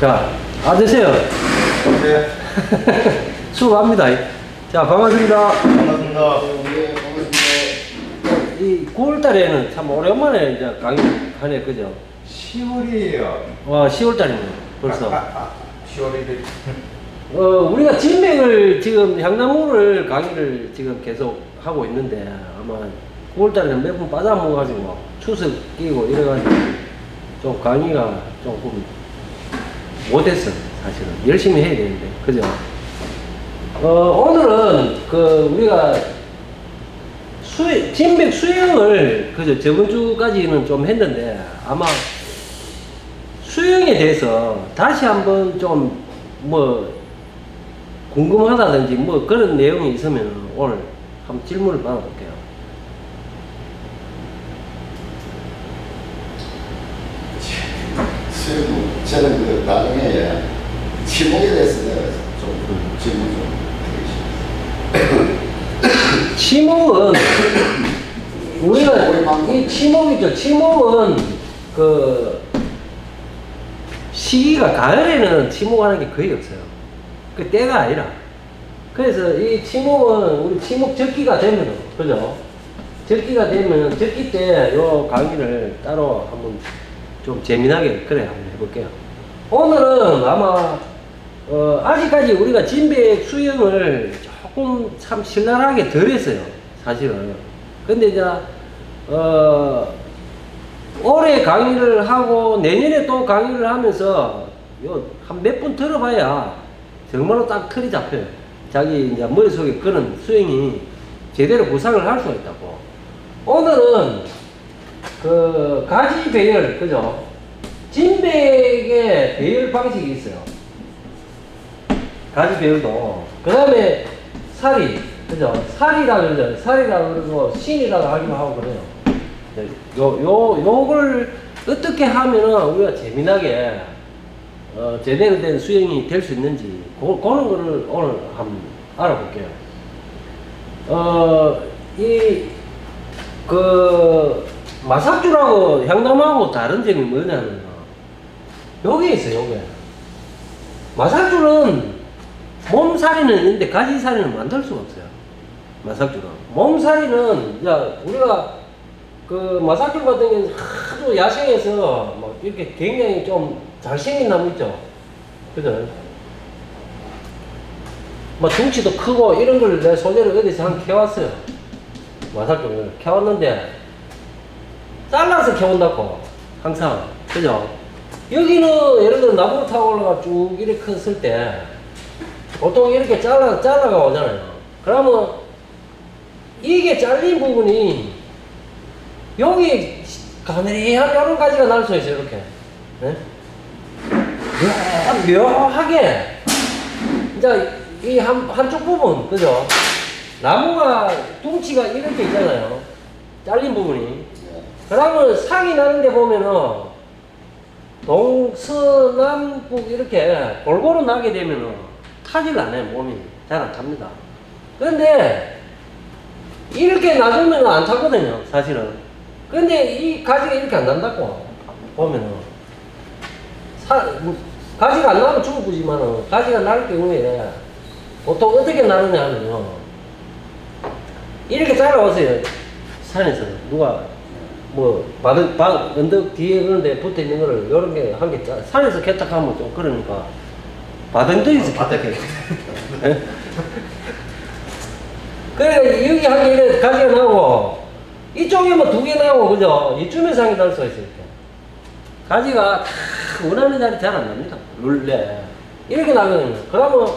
자, 앉으세요. 네. 수고합니다. 자, 반갑습니다. 반갑습니다. 이 9월달에는 참 오랜만에 이제 강의하네, 그죠? 10월이에요. 와, 10월달이네, 벌써. 10월이 우리가 진맥을 지금 향나무를 강의를 지금 계속 하고 있는데 아마 9월달에는 몇 번 빠져먹어가지고 추석 끼고 이래가지고 좀 강의가 조금 못했어, 사실은. 열심히 해야 되는데, 그죠? 오늘은 우리가 진맥 수영을 그죠? 저번 주까지는 좀 했는데 아마 수영에 대해서 다시 한번 좀 뭐 궁금하다든지 뭐 그런 내용이 있으면 오늘 한번 질문을 받아볼게요. 저는 나중에 치목에 대해서 내가 좀 질문 좀 드리겠습니다. 치목은 우리가 이 치목이죠. 치목은 시기가 가을에는 치목하는 게 거의 없어요. 그 때가 아니라. 그래서 이 치목은 우리 치목 적기가 되면은, 그죠? 적기가 되면은 적기 때 요 강의를 따로 한번 좀 재미나게 그래 한번 해볼게요. 오늘은 아마 아직까지 우리가 진백 수영을 조금 참 신랄하게 덜 했어요, 사실은. 근데 이제 올해 강의를 하고 내년에 또 강의를 하면서 한 몇 번 들어봐야 정말로 딱 틀이 잡혀요. 자기 이제 머릿속에 그런 수행이 제대로 구상을 할 수가 있다고. 오늘은 가지 배열, 그죠? 진백의 배열 방식이 있어요. 가지 배열도. 그 다음에 사리, 그죠? 사리라 그러죠. 사리라 그러고 신이라고 하기도 하고 그래요. 요걸 어떻게 하면은 우리가 재미나게 제대로 된 수영이 될 수 있는지 그런 거를 오늘 한번 알아볼게요. 마삭주라고 향나무하고 다른 점이 뭐냐면 요게 있어요, 요게. 마삭주는 몸살이는 있는데 가지살이는 만들 수가 없어요. 마삭주는. 몸살이는 우리가 마삭주 같은 경우는 하도 야생에서 막 이렇게 굉장히 좀 잘생긴 나무 있죠? 그죠? 막 둥치도 크고 이런 걸 내 소재를 어디서 한 캐왔어요. 마삭주를 캐왔는데 잘라서 캐온다고 항상. 그죠? 여기는 예를 들어 나무를 타고 올라가 쭉 이렇게 컸을 때 보통 이렇게 잘라가 오잖아요. 그러면 이게 잘린 부분이 여기 가늘이한 이런 가지가 날 수 있어요, 이렇게. 네? 묘하게. 이제 이 한쪽 부분, 그죠? 나무가, 둥치가 이렇게 있잖아요. 잘린 부분이. 그러면 상이 나는데 보면은, 동서남북 이렇게 골고루 나게 되면은 타질 않아요, 몸이. 잘 안 탑니다. 그런데, 이렇게 놔두면 안 타거든요, 사실은. 근데 이 가지가 이렇게 안 난다고 보면은 가지가 안 나면 죽어보지만은 가지가 날 경우에 보통 어떻게 나느냐 하면요, 이렇게 잘라오세요. 산에서 누가 뭐 언덕 뒤에 그런 데 붙어 있는 거를 요런 게 한 개 산에서 개탁하면 좀 그러니까 바닥들이서 개탁해요. 그래 여기 한 개 이렇게 가지가 나고 이쪽에 뭐 2개 나오고, 그죠? 이쯤에 상이 날 수가 있어요, 이렇게. 가지가 다 원하는 자리 잘 안 납니다. 룰레. 이렇게 나거든요. 그러면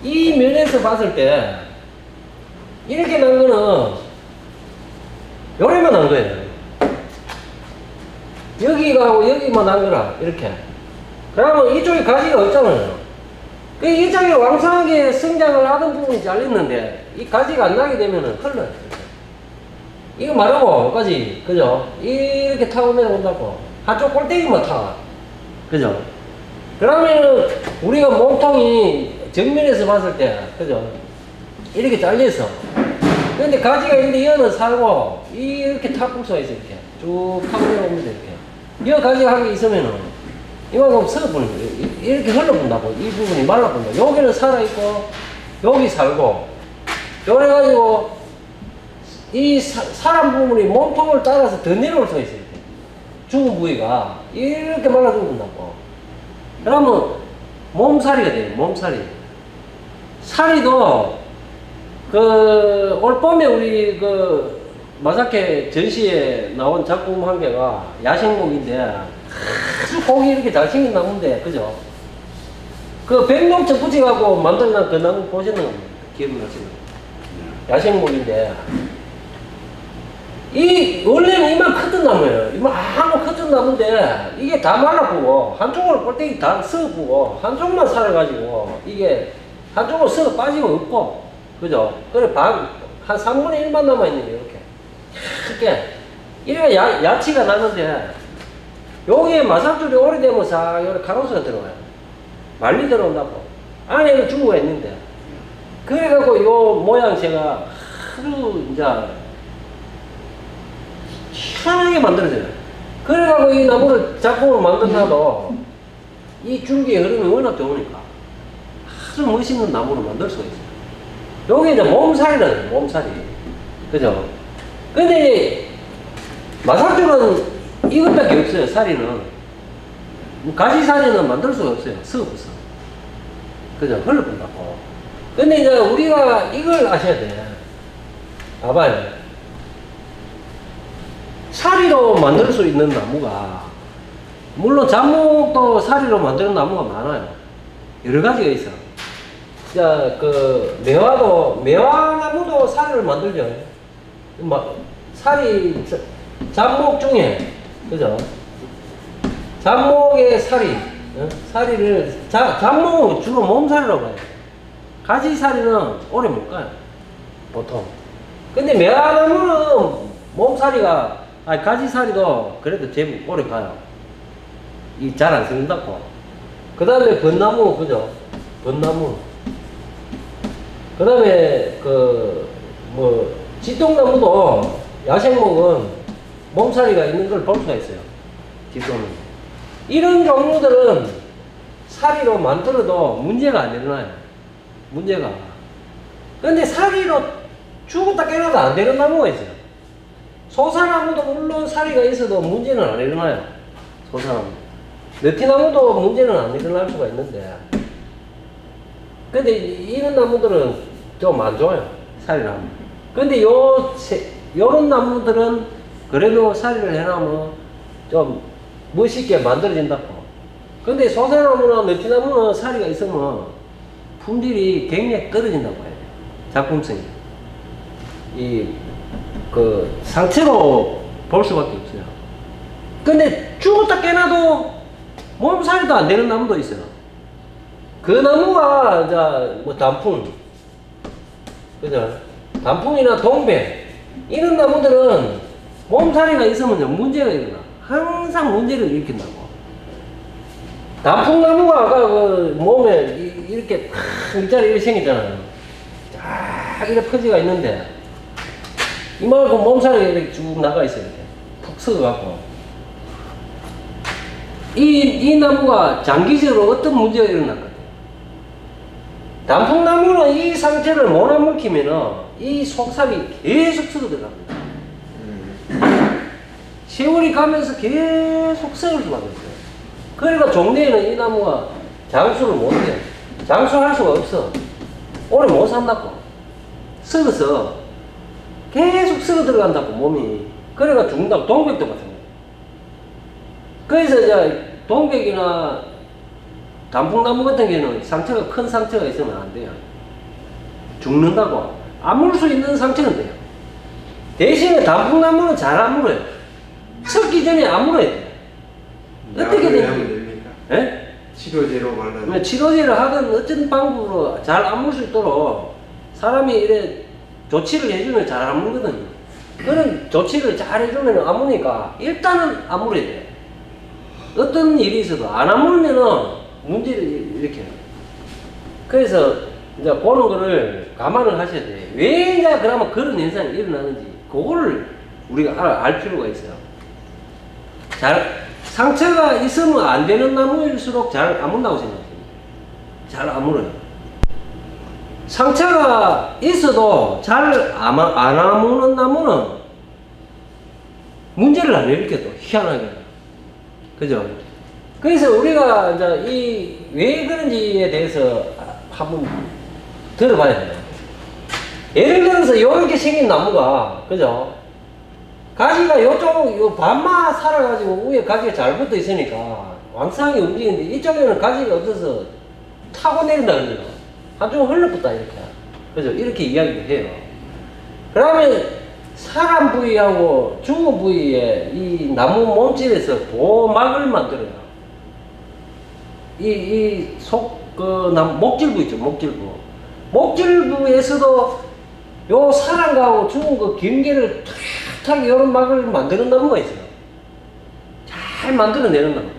이 면에서 봤을 때, 이렇게 난 거는, 요래만 난 거예요. 여기가 하고 여기만 난 거라, 이렇게. 그러면 이쪽에 가지가 없잖아요. 이쪽에 왕성하게 성장을 하던 부분이 잘렸는데, 이 가지가 안 나게 되면은 흘러요. 이거 마르고, 여기까지, 그죠? 이렇게 타고 내려온다고. 한쪽 꼴대기만 타. 그죠? 그러면은, 우리가 몸통이 정면에서 봤을 때, 그죠? 이렇게 잘려서. 근데 가지가 있는데, 이거는 살고, 이렇게 탑국수가 있어, 이렇게. 쭉 타고 내려옵니다, 이렇게. 이 가지가 한 개 있으면은, 이만큼 썩어버리는 거예요. 이렇게 흘러본다고. 이 부분이 말라본다. 여기는 살아있고, 여기 살고, 그래가지고, 이 사람 부분이 몸통을 따라서 더 내려올 수가 있어요. 죽은 부위가. 이렇게 말라 죽는다고. 그러면, 몸살이가 돼요, 몸살이. 살이도, 올 봄에 우리 마사케 전시에 나온 작품 한 개가 야생목인데, 아주 고기 이렇게 잘생긴 나무인데, 그죠? 그 백농청 붙여갖고 만들어낸 그 나무 보시는 겁니다. 기억나시는 야생목인데, 원래는 이만 크던 나무예요. 이만하고 크던 나무인데, 이게 다 말라보고, 한쪽으로 꼴대기 다 썩어보고, 한쪽만 살아가지고, 이게 한쪽으로 썩어 빠지고 없고, 그죠? 그래, 한 3분의 1만 남아있는 게 이렇게. 이렇게. 이래 야치가 나는데, 여기에 마삭줄이 오래되면 싹, 여기 가로수가 들어와요. 말리 들어온다고. 안에는 주부가 있는데. 그래갖고 요 모양새가 아주, 이제, 희한하게 만들어져요. 그래갖고 이 나무를 작품으로 만든다도 이 줄기의 흐름이 워낙 좋으니까 아주 멋있는 나무를 만들 수가 있어요. 여기 이제 몸살이라는 몸살이. 그죠? 근데 마삭줄은 이것밖에 없어요, 살이는. 가지살이는 만들 수가 없어요. 썩어서. 그죠? 흘러본다고. 근데 이제 우리가 이걸 아셔야 돼. 봐봐요. 사리로 만들 수 있는 나무가, 물론 잡목도 사리로 만드는 나무가 많아요. 여러 가지가 있어. 자, 매화나무도 사리를 만들죠. 잡목 중에, 그죠? 잡목의 사리, 사리를, 잡목은 주로 몸살이라고 해요. 가지사리는 오래 못 가요. 보통. 근데 매화나무는 몸살이가, 가지살이도 그래도 제법 오래 가요. 잘 안 썩는다고. 그 다음에 벚나무, 그죠? 벚나무. 그 다음에, 지똥나무도 야생목은 몸살이가 있는 걸 볼 수가 있어요. 지똥은. 이런 종류들은 사리로 만들어도 문제가 안 일어나요. 문제가. 근데 사리로 죽었다 깨어나도 안 되는 나무가 있어요. 소사나무도 물론 사리가 있어도 문제는 안 일어나요. 소사나무. 느티나무도 문제는 안 일어날 수가 있는데. 근데 이런 나무들은 좀 안 좋아요. 사리나무. 근데 요런 나무들은 그래도 사리를 해놓으면 좀 멋있게 만들어진다고. 근데 소사나무나 느티나무는 사리가 있으면 품질이 굉장히 떨어진다고 해요. 작품성이. 상체로 볼 수밖에 없어요. 근데 죽었다 깨나도 몸살이도 안 되는 나무도 있어요. 그 나무가, 단풍. 그죠? 단풍이나 동백. 이런 나무들은 몸살이가 있으면 문제가 일어나. 항상 문제를 일으킨다고. 단풍나무가 아까 몸에 이렇게 일자리 이렇게 생겼잖아요. 쫙 이렇게 퍼지가 있는데, 이만큼 몸살이 이렇게 쭉 나가 있어요. 이렇게 푹 썩어갖고. 이 나무가 장기적으로 어떤 문제가 일어날 것 같아요. 단풍나무는 이 상태를 못 아물키면은 이 속살이 계속 썩어 들어갑니다. 세월이 가면서 계속 썩을 수밖에 없어요. 그러니까 종래에는 이 나무가 장수를 못 해요. 장수할 수가 없어. 오래 못 산다고. 썩어서 계속 썩어 들어간다고, 몸이. 그래가 죽는다고. 동백도 마찬가지. 그래서 이제 동백이나 단풍나무 같은 경우는 상처가, 큰 상처가 있으면 안 돼요. 죽는다고. 아물 수 있는 상처는 돼요. 대신에 단풍나무는 잘 아물어요. 썩기 전에 아물어야 돼요. 어떻게 되는지. 예? 치료제로 말하는. 치료제를 하든 어떤 방법으로 잘 아물 수 있도록 사람이 이래 조치를 해주면 잘 아물거든요. 그런 조치를 잘 해주면 아무니까 일단은 아물어야 돼요. 어떤 일이 있어도 안 아물면은 문제를 일으켜요. 그래서 이제 그런 거를 감안을 하셔야 돼요. 왜 이제 그러면 그런 현상이 일어나는지 그거를 우리가 알 필요가 있어요. 상처가 있으면 안 되는 나무일수록 잘 안 문다고 생각합니다. 잘 안 물어요. 상처가 있어도 잘 안 아무는 나무는 문제를 안 일으켜도 희한하게. 그죠? 그래서 우리가 이제 왜 그런지에 대해서 한번 들어봐야 돼요. 예를 들어서 이렇게 생긴 나무가, 그죠? 가지가 요쪽, 반마 살아가지고 위에 가지가 잘 붙어 있으니까 왕성하게 움직이는데 이쪽에는 가지가 없어서 타고 내린다 그러죠. 한쪽은 흘러붙다, 이렇게. 그죠? 이렇게 이야기를 해요. 그러면 사람 부위하고 죽은 부위에 이 나무 몸집에서 보막을 만들어요. 목질부 있죠, 목질부. 목질부에서도 요 사람하고 죽은 그 경계를 탁탁 이런 막을 만드는 나무가 있어요. 잘 만들어내는 나무.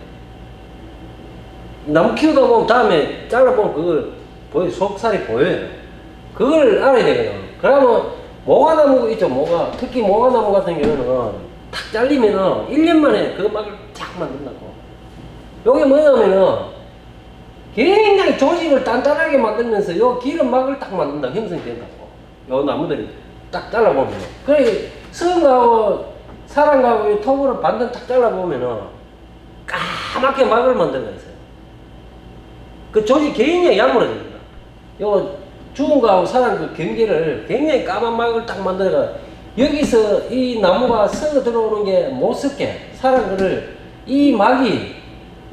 나무 키우다 보면 다음에 잘라보면 그걸 보여, 속살이 보여요. 그걸 알아야 되거든요. 그러면 모가나무 있죠, 모가. 특히 모가나무 같은 경우는 탁 잘리면은 1년 만에 그 막을 쫙 만든다고. 요게 뭐냐면은 굉장히 조직을 단단하게 만들면서 요 길은 막을 딱 만든다, 형성된다고. 요 나무들이 딱 잘라보면. 그래, 성하고 사람하고 톱으로 반듯 딱 잘라보면은 까맣게 막을 만들어가 있어요. 그 조직 굉장히 야무러집니다. 요 죽은 거하고 사람 그 경계를 굉장히 까만 막을 딱 만들어가 여기서 이 나무가 썩어 들어오는 게 못 썩게 사람 거를 이 막이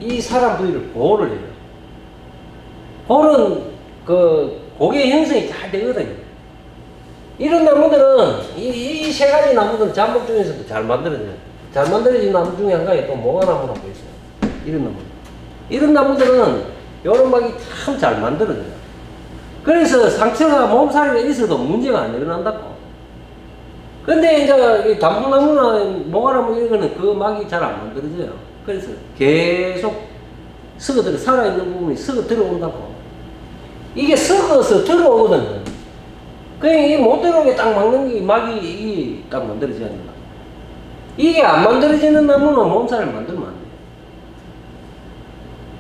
이 사람 부위를 보호를 해요. 보호는 그 고개 형성이 잘 되거든요. 이런 나무들은 이 세 가지 나무들은 잠복 중에서도 잘 만들어져요. 잘 만들어진 나무 중에 한 가지 또 모가나무라고 있어요. 이런 나무. 이런 나무들은 요런 막이 참 잘 만들어져요. 그래서 상처가 몸살이 있어도 문제가 안 일어난다고. 근데 이제 이 단풍나무나 모가나무 이런 거는 그 막이 잘 안 만들어져요. 그래서 계속 썩어들어, 살아있는 부분이 썩어 들어온다고. 이게 썩어서 들어오거든요. 그냥 이 못 들어오게 딱 막는 게 막이 딱 만들어져야 된다. 이게 안 만들어지는 나무는 몸살을 만들면 안 돼요.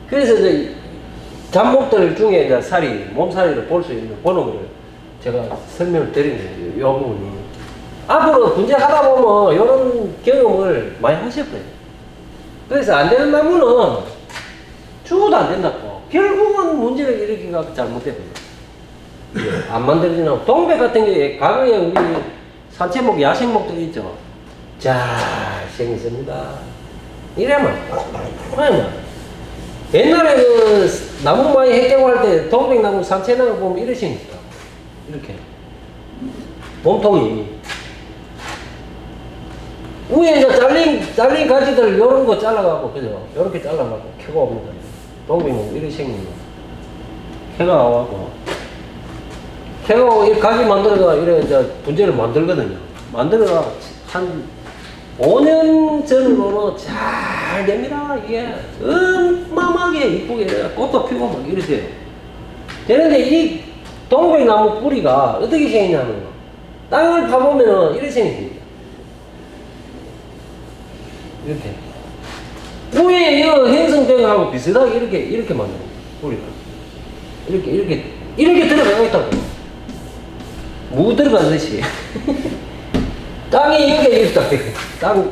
그래서 이제 잡목들 중에 이제 살이, 몸살이를 볼 수 있는 번호를 제가 설명을 드린 거예요. 이 부분이. 앞으로 분재하다 보면 이런 경험을 많이 하실 거예요. 그래서 안 되는 나무는 죽어도 안 된다고. 결국은 문제를 일으키기가 잘못되거든요. 안 만들어지는 동백 같은 경우에 과거에 우리 산채목, 야생목들 있죠. 잘 생겼습니다. 이래만. 옛날에 그 나무 많이 해경할 때 동백나무 산채나무 보면 이러시니까. 이렇게. 몸통이. 위에 이제 잘린 가지들 요런 거 잘라가고, 그죠? 요렇게 잘라가고, 켜가 옵니다. 동백나무 이렇게 생긴 거. 켜가 와가고. 켜가 이 가지 만들어가, 이래 이제 분재를 만들거든요. 만들어가 한 5년 전으로는 잘 됩니다. 이게 어마어마하게 이쁘게 꽃도 피고 막 이러세요. 되는데 이 동백나무 뿌리가 어떻게 생기냐면 땅을 파보면은 이렇게 생깁니다. 이렇게. 위에 이 행성된 거하고 비슷하게 이렇게 만듭니다. 뿌리가. 이렇게 들어가 있다고. 무 들어가듯이. 땅이 여기에 있다.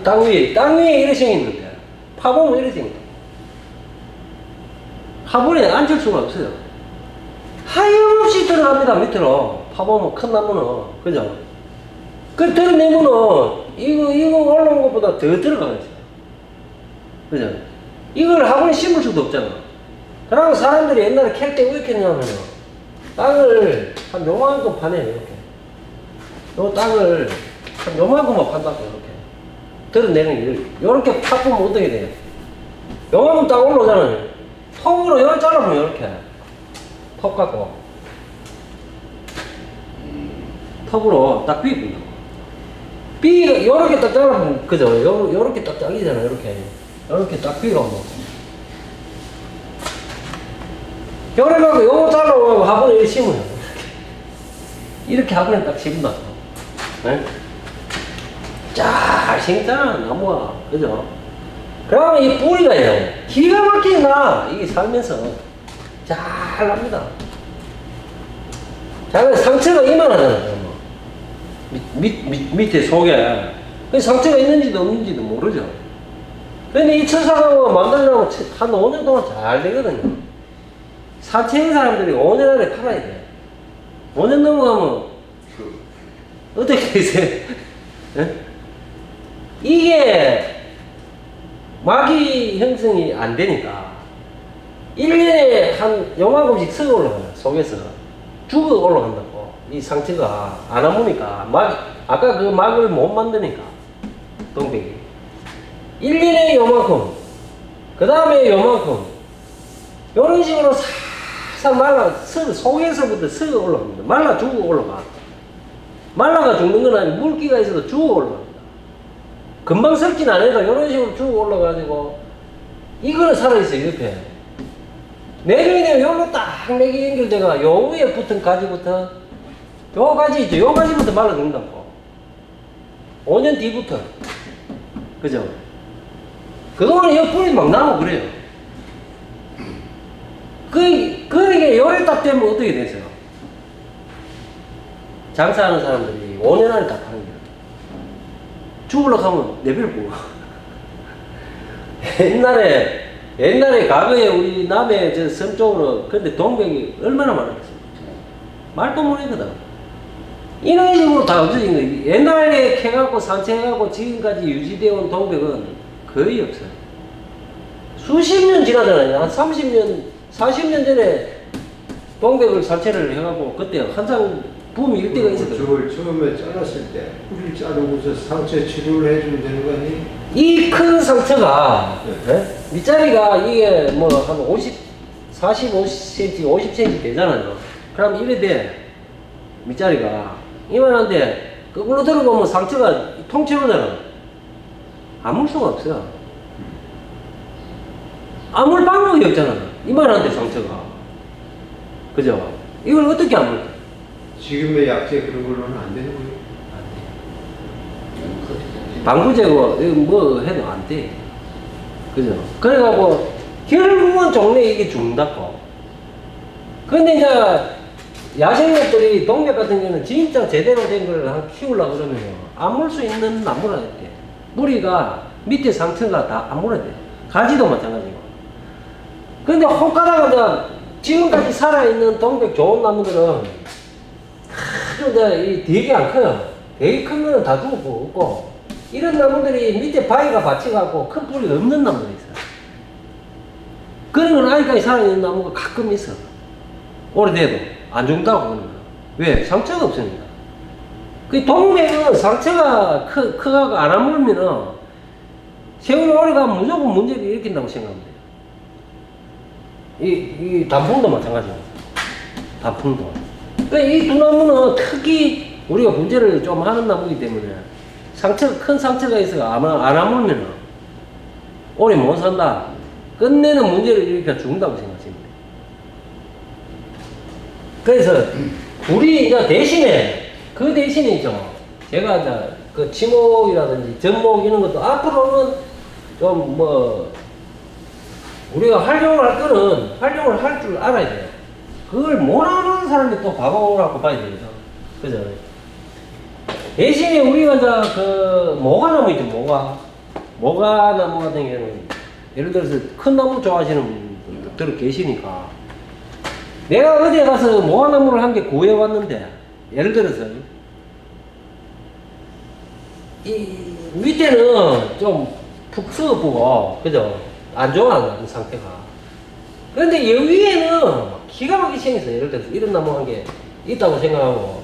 땅 위에 이렇게 생겼는데, 파보면 이렇게 생겼다. 화분에 앉을 수가 없어요. 하염없이 들어갑니다, 밑으로. 파보면 큰 나무는. 그죠? 그 들어내면은, 이거 올라온 것보다 더 들어가겠어요. 그죠? 이걸 화분에 심을 수도 없잖아. 그러고 사람들이 옛날에 캘 때 왜 캤냐면은, 땅을 한 요만큼 파내요, 이렇게. 요 땅을 한 요만큼만 판다고, 이렇게. 드러내는 게, 요렇게 파보면 어떻게 돼요? 요만큼 딱 올라오잖아요. 톱으로 요렇게 잘라보면 요렇게. 톱 갖고. 톱으로 딱 비입니다. 요렇게 딱 잘라보면, 그죠? 요렇게 딱 잘리잖아요, 요렇게. 요렇게 딱 비워놓고. 요래 갖고 요거 잘라보고 화분에 이렇게 심어요. 이렇게 화분에 딱 심는다. 네? 잘 생겼잖아, 나무가. 그죠? 그러면 이 뿌리가요, 기가 막히게 나. 이게 살면서 잘 납니다. 자, 상처가 이만하잖아요. 밑에 속에. 그 상처가 있는지도 없는지도 모르죠. 근데 이 철사강은 만들려면 한 5년 동안 잘 되거든요. 사채인 사람들이 5년 안에 팔아야 돼. 5년 넘어가면 어떻게 되세요? 이게 마기 형성이 안 되니까 1년에 한 요만큼씩 썩어 올라가요. 속에서 죽어 올라간다고. 이 상처가 안 아무니까 아까 그 막을 못 만드니까 동백이 1년에 요만큼, 그 다음에 요만큼, 요런 식으로 살살 말라 속에서부터 썩어 올라갑니다. 말라 죽어 올라가. 말라가 죽는 건 아니고 물기가 있어도 죽어 올라갑니다. 금방 썩진 않아도 이런 식으로 쭉 올라가지고 이거는 살아있어요. 옆에 내중에 요로 딱 맥이 연결돼가 요 위에 붙은 가지부터 요 가지 있죠. 요 가지부터 말라 죽는다고. 5년 뒤부터. 그죠? 그동안에 요 뿌리 막 나고 그래요. 그러니까 요래 딱 되면 어떻게 되세요? 장사하는 사람들이 5년 안에 딱 하는 거예요. 죽으려고 하면 내버려보고. 옛날에 과거에 우리 남해 저 섬 쪽으로, 근데 동백이 얼마나 많았겠어요. 말도 못하거든. 이런 식으로 다 없어진 거예요. 옛날에 캐갖고 산채해갖고 지금까지 유지되어 온 동백은 거의 없어요. 수십 년 지나잖아요. 한 30년, 40년 전에 동백을 산채를 해갖고 그때 한창 붐이 일때가 있었거든요. 저걸 처음에 잘랐을 때 뿌리를 자르고서 상처 치료를 해주면 되는 거 아니에요? 이 큰 상처가 밑자리가 이게 뭐 한 45cm, 50cm 되잖아요. 그럼 이래 돼. 밑자리가 이만한데 거꾸로 들어보면 상처가 통째로잖아. 아물 수가 없어요. 아물 방법이 없잖아. 이만한데 상처가. 그죠? 이걸 어떻게 아물까? 지금의 약재 그런 걸로는 안 되는 거예요? 방부 제거 뭐 해도 안 돼. 그죠? 그래가지고 결국은 종래 이게 죽는다고. 근데 이제 야생목들이 동백 같은 경우는 진짜 제대로 된 걸 키우려고 그러면 아물 수 있는 나무라 이렇게 뿌리가 밑에 상처가 다 아물어야 돼. 가지도 마찬가지고. 근데 혹가다가 이제 지금까지 살아있는 동백 좋은 나무들은 아주 이제 되게 안 커요. 되게 큰 거는 다 죽고 없고, 이런 나무들이 밑에 바위가 받쳐갖고 큰 뿌리 없는 나무가 있어요. 그런 건 아직까지 살아있는 나무가 가끔 있어. 오래돼도 안 죽는다고 그러는 거야. 왜? 상처가 없으니까. 그 동백은 상처가 크가고 안 아물면은 세월이 오래가면 무조건 문제를 일으킨다고 생각하면 돼요. 이 단풍도 마찬가지입니다. 단풍도. 그러니까 이 두 나무는 특히 우리가 문제를 좀 하는 나무이기 때문에 큰 상처가 있어 안 아물면 오래 못 산다. 끝내는 문제를 일으켜 죽는다고 생각하십니다. 그래서 우리 이제 대신에 있죠. 제가 이제 그 치목이라든지 전목 이런 것도 앞으로는 좀 뭐 우리가 활용을 할 줄 알아야 돼요. 그걸 못하는 사람이 또 바보라고 봐야 되거든. 그죠? 대신에 우리가 이제 그 모가나무 있죠, 모가나무 같은 경우는 예를 들어서 큰 나무 좋아하시는 분들 계시니까 내가 어디에 가서 모가나무를 한 개 구해왔는데 예를 들어서 이 밑에는 좀 푹 썩어보고 그죠? 안 좋아하는 상태가. 그런데 여기에는 기가 막히게 생겼어. 예를 들어서 이런 나무 한 개 있다고 생각하고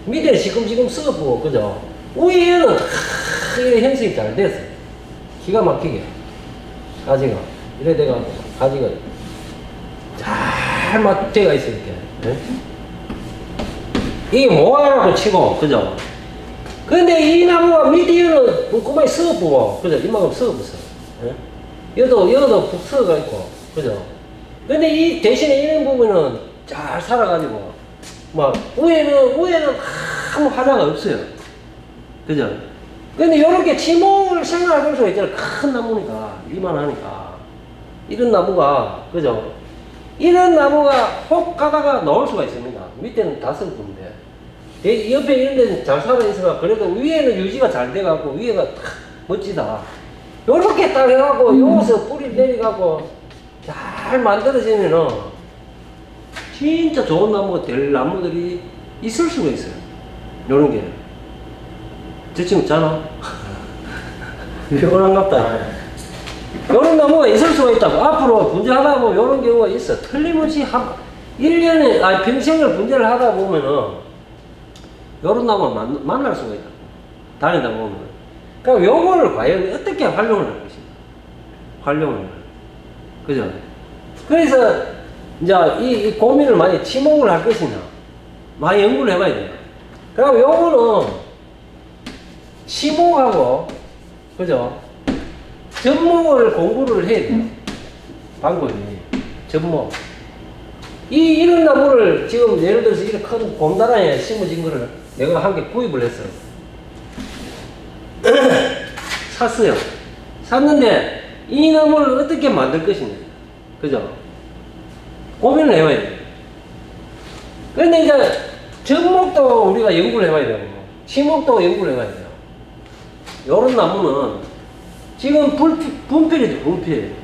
밑에는 지금 썩어보고 그죠? 위에는 이런 형성이 잘 됐어. 기가 막히게 가지가 이래 돼가지고 가지가 잘 맞대가 있어 이렇게. 네? 이게 모아라고 치고 그죠? 근데 이 나무가 밑에는 꼼꼼하게 썩어보고 그죠? 이만큼 썩어봤어. 네? 여도 푹 썩어가 있고 그죠? 근데 이 대신에 이런 부분은 잘 살아가지고 막 위에는 아무 하자가 없어요. 그죠? 근데 요렇게 치목을 생각할 수가 있잖아. 큰 나무니까 이만하니까 이런 나무가 그죠? 이런 나무가 혹 가다가 나올 수가 있습니다. 밑에는 다 썩는데 옆에 이런 데는 잘 살아있어가 그래도 위에는 유지가 잘 돼갖고 위에가 탁 멋지다. 요렇게 딱 해갖고 여기서 뿌리 내려가고 잘 만들어지면은 진짜 좋은 나무가 될 나무들이 있을 수가 있어요. 요런 게. 저 친구 잖아. 피곤한갑다. 요런 나무가 있을 수가 있다고. 앞으로 분재하다 보면 요런 경우가 있어. 틀림없이 1년에, 평생을 분재를 하다 보면은 요런 나무가 만날 수가 있다. 다니다 보면. 그럼 요거를 과연 어떻게 활용을 할 것인가. 활용을. 그죠? 그래서, 이제 이 고민을 많이 치목을 할 것이냐. 많이 연구를 해봐야 돼요. 그럼 요거는 치목하고, 그죠? 접목을 공부를 해야 돼요. 방법이. 접목. 이런 나무를 지금 예를 들어서 이렇게 큰 곰다라에 심어진 거를 내가 한 개 구입을 했어요. 샀어요. 샀는데 이 나무를 어떻게 만들 것이냐. 그죠? 고민을 해봐야 돼요. 그런데 이제 접목도 우리가 연구를 해봐야 되고, 치목도 연구를 해봐야 돼요. 요런 나무는 지금 분필이죠, 분필.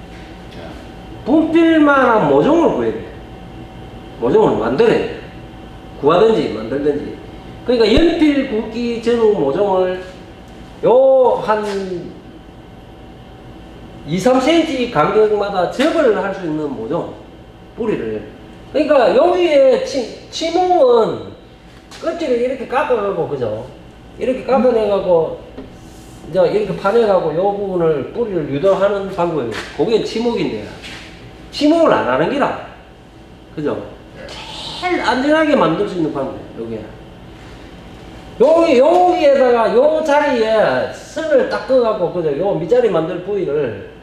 분필만한 모종을 구해야 돼요. 모종을 만들어야 돼요. 구하든지 만들든지. 그러니까 연필 굵기 전후 모종을 요 한 2~3cm 간격마다 접을 할 수 있는 모종, 뿌리를. 그러니까 여기에 치목은 껍질을 이렇게 깎아가고, 그죠? 이렇게 깎아내가고, 이제 이렇게 파내가고 요 부분을 뿌리를 유도하는 방법이에요. 그게 치목인데, 치목을 안 하는 기라. 그죠? 제일 안전하게 만들 수 있는 방법이에요, 여기에. 여기에다가 요 자리에 선을 딱 꺼갖고, 그죠? 요 밑자리 만들 부위를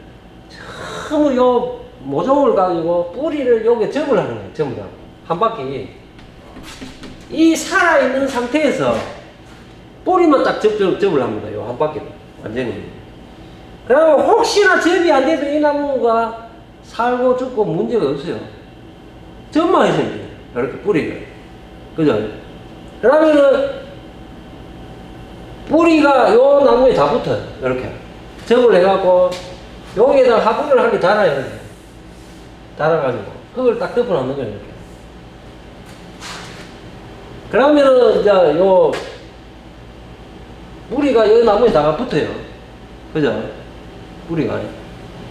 전부 요 모종을 가지고 뿌리를 여기에 접을 하는 거예요, 전부 다. 한 바퀴. 이 살아있는 상태에서 뿌리만 딱 접을 합니다, 요 한 바퀴를. 완전히. 그러면 혹시나 접이 안 돼도 이 나무가 살고 죽고 문제가 없어요. 접만 해주면 돼요, 이렇게 뿌리를. 그죠? 그러면은 뿌리가 요 나무에 다 붙어요. 이렇게. 접을 해갖고, 여기에다 화분을 한 개 달아요. 이렇게. 달아가지고. 그걸 딱 덮어 놓는 거예요. 이렇게. 그러면은, 이제 요, 뿌리가 요 나무에 다 붙어요. 그죠? 뿌리가.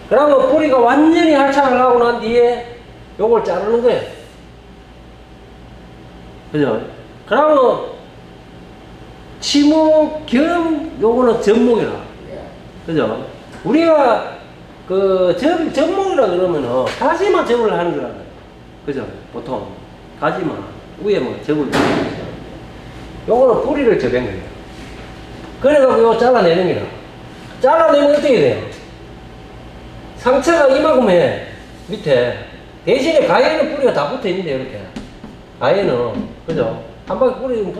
그러면 뿌리가 완전히 활착을 하고 난 뒤에 요걸 자르는 거예요. 그죠? 그러면, 치목 겸 요거는 접목이라. 그죠? 우리가 그 접목이라 그러면은 가지만 접을 하는 거라. 그죠? 보통 가지만 위에 뭐 접을 하는 거죠. 요거는 뿌리를 접은 거예요. 그래서 요 잘라내는 거라. 잘라내면 어떻게 돼요? 상처가 이만큼 해. 밑에. 대신에 가에는 뿌리가 다 붙어 있는데 이렇게. 가에는 그죠? 한 바퀴 뿌리가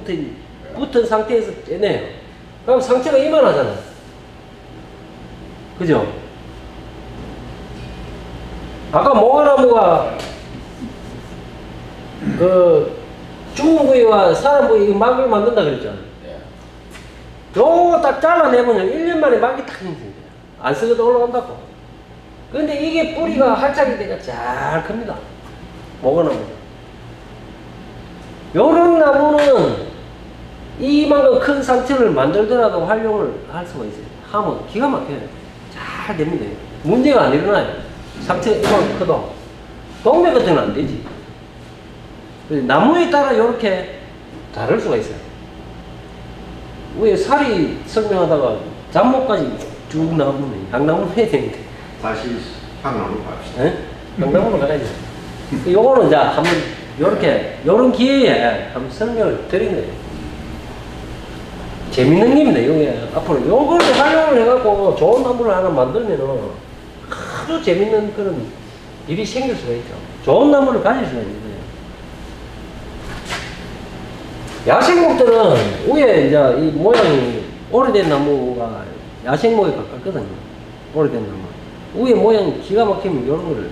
붙은 상태에서 떼내요. 그럼 상처가 이만하잖아. 그죠? 아까 모가나무가 그 죽은 부위와 사람 부위 막을 만든다 그랬잖아. 요거 딱 잘라내면 1년 만에 막이 딱 생긴다. 안 쓰고도 올라간다고. 근데 이게 뿌리가 활착이 돼가 잘 큽니다. 모가나무가. 요런 나무는 이만큼 큰 상처를 만들더라도 활용을 할 수가 있어요. 하면 기가 막혀요. 잘 됩니다. 문제가 안 일어나요. 상처 이만큼 커도. 동맥 같은 건 안 되지. 나무에 따라 이렇게 다를 수가 있어요. 왜 살이 설명하다가 잡목까지 쭉 나오면 향나무로 해야 되는데. 다시 향나무로 갑시다. 네? 향나무로 가야죠. 요거는 이제 한번 요런 기회에 한번 설명을 드린 거예요. 재밌는 겁니다, 이게. 앞으로 요거를 활용을 해갖고 좋은 나무를 하나 만들면은 아주 재밌는 그런 일이 생길 수가 있죠. 좋은 나무를 가질 수가 있는 거예요. 야생목들은 위에 이제 이 모양이 오래된 나무가 야생목에 가깝거든요. 오래된 나무. 위에 모양 기가 막히면 이런 거를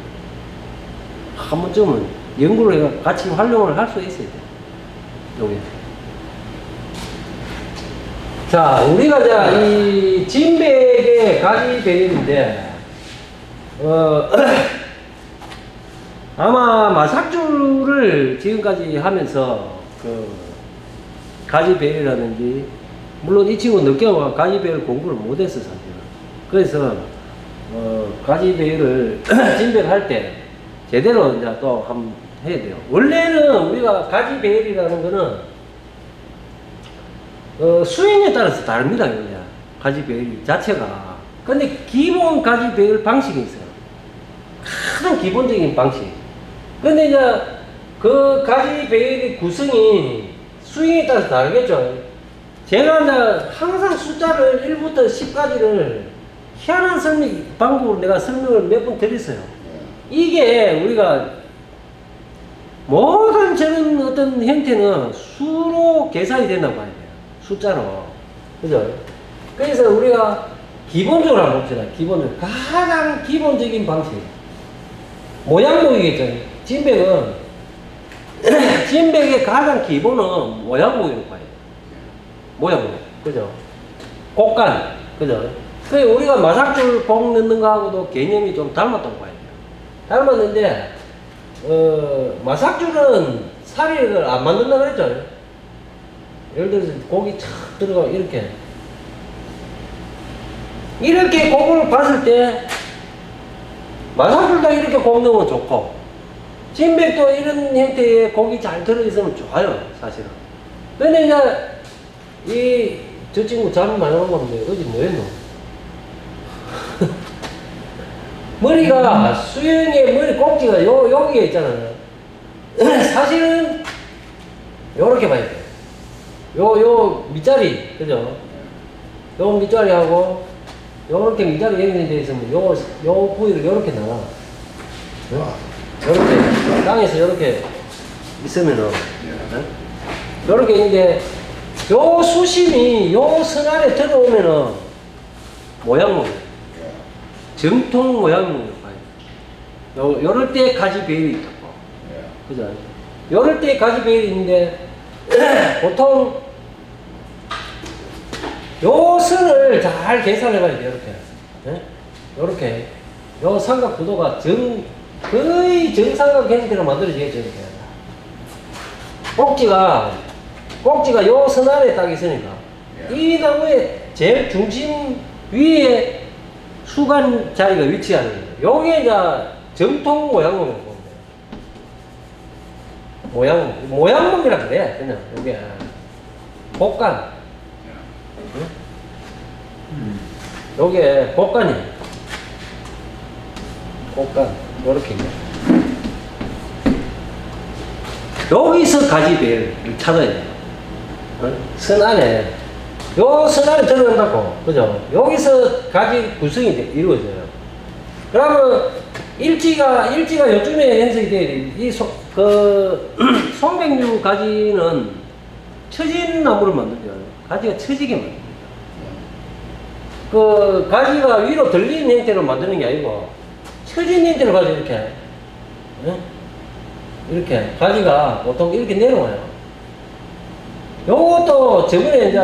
한 번쯤은 연구를 해서 같이 활용을 할 수 있어야 돼. 여기. 자, 우리가 자, 이 진백의 가지 배열인데, 아마 마삭주를 지금까지 하면서 그 가지 배열이라든지, 물론 이 친구 늦게 와 가지 배열 공부를 못했어, 사실은. 그래서, 가지 배열을 진백할 때 제대로 이제 또 한번 해야 돼요. 원래는 우리가 가지 배열이라는 거는 수행에 따라서 다릅니다. 원래 가지 배열 자체가. 근데 기본 가지 배열 방식이 있어요. 가장 기본적인 방식. 근데 이제 그 가지 배열의 구성이 수행에 따라서 다르겠죠. 제가 이제 항상 숫자를 1부터 10까지를 희한한 설명 방법으로 내가 설명을 몇 번 드렸어요. 이게 우리가 모든 저런 어떤 형태는 수로 계산이 된다고 봐야 돼요. 숫자로. 그죠? 그래서 우리가 기본적으로 한번 봅시다. 기본적으로. 가장 기본적인 방식. 모양목이겠죠. 진백은, 진백의 가장 기본은 모양목이라고 봐야 돼요. 모양목. 그죠? 곡간. 그죠? 그 우리가 마삭줄 곡 넣는 거하고도 개념이 좀 닮았다고 봐야 돼요. 닮았는데, 마삭줄은 사리를 안 만든다고 그랬죠. 예를 들어서 고기 착 들어가 이렇게 곡을 봤을 때 마삭줄도 이렇게 곡 넣으면 좋고 진백도 이런 형태의 곡이 잘 들어있으면 좋아요, 사실은. 근데 이제 저 친구 잠 많이 오는 건데 어디 뭐 했노? 머리가 수영의 머리 꼭지가 여기에 있잖아요. 사실은 요렇게 봐야 돼요. 요 밑자리, 그죠? 요 밑자리하고 요렇게 밑자리 연결되어 있으면 요 부위를 요렇게 나가. 요렇게 땅에서 요렇게 있으면은 요렇게 있는데 요 수심이 요 선 안에 들어오면은 모양목 정통 모양목으로 봐요. 요럴 때 가지 배열이 있다고. 그죠? 요럴 때 가지 배열이 있는데, 보통, 요 선을 잘 계산해 봐야 돼요, 이렇게. 네? 요렇게. 요 삼각 구도가 거의 정삼각 형태로 만들어지겠죠, 이렇게. 꼭지가 요 선 안에 딱 있으니까. 이 나무의 제일 중심 위에 수간 자리가 위치하는 거예요. 요게 이제 정통 모양목이라고 보면 돼요. 모양목이라 그래, 그냥. 요게. 곡간. 요게 곡간이에요. 곡간. 요렇게. 여기서 가지 배열을 찾아야 돼요. 선 안에. 요 선 안에 들어간다고. 그죠? 여기서 가지 구성이 이루어져요. 그러면 일지가 요즘에 연속이 돼야 돼. 이 송백류 가지는 처진 나무를 만들죠. 가지가 처지게 만듭니다. 그 가지가 위로 들리는 형태로 만드는 게 아니고 처진 형태로 가지고 이렇게 가지가 보통 이렇게 내려와요. 요것도 저번에 이제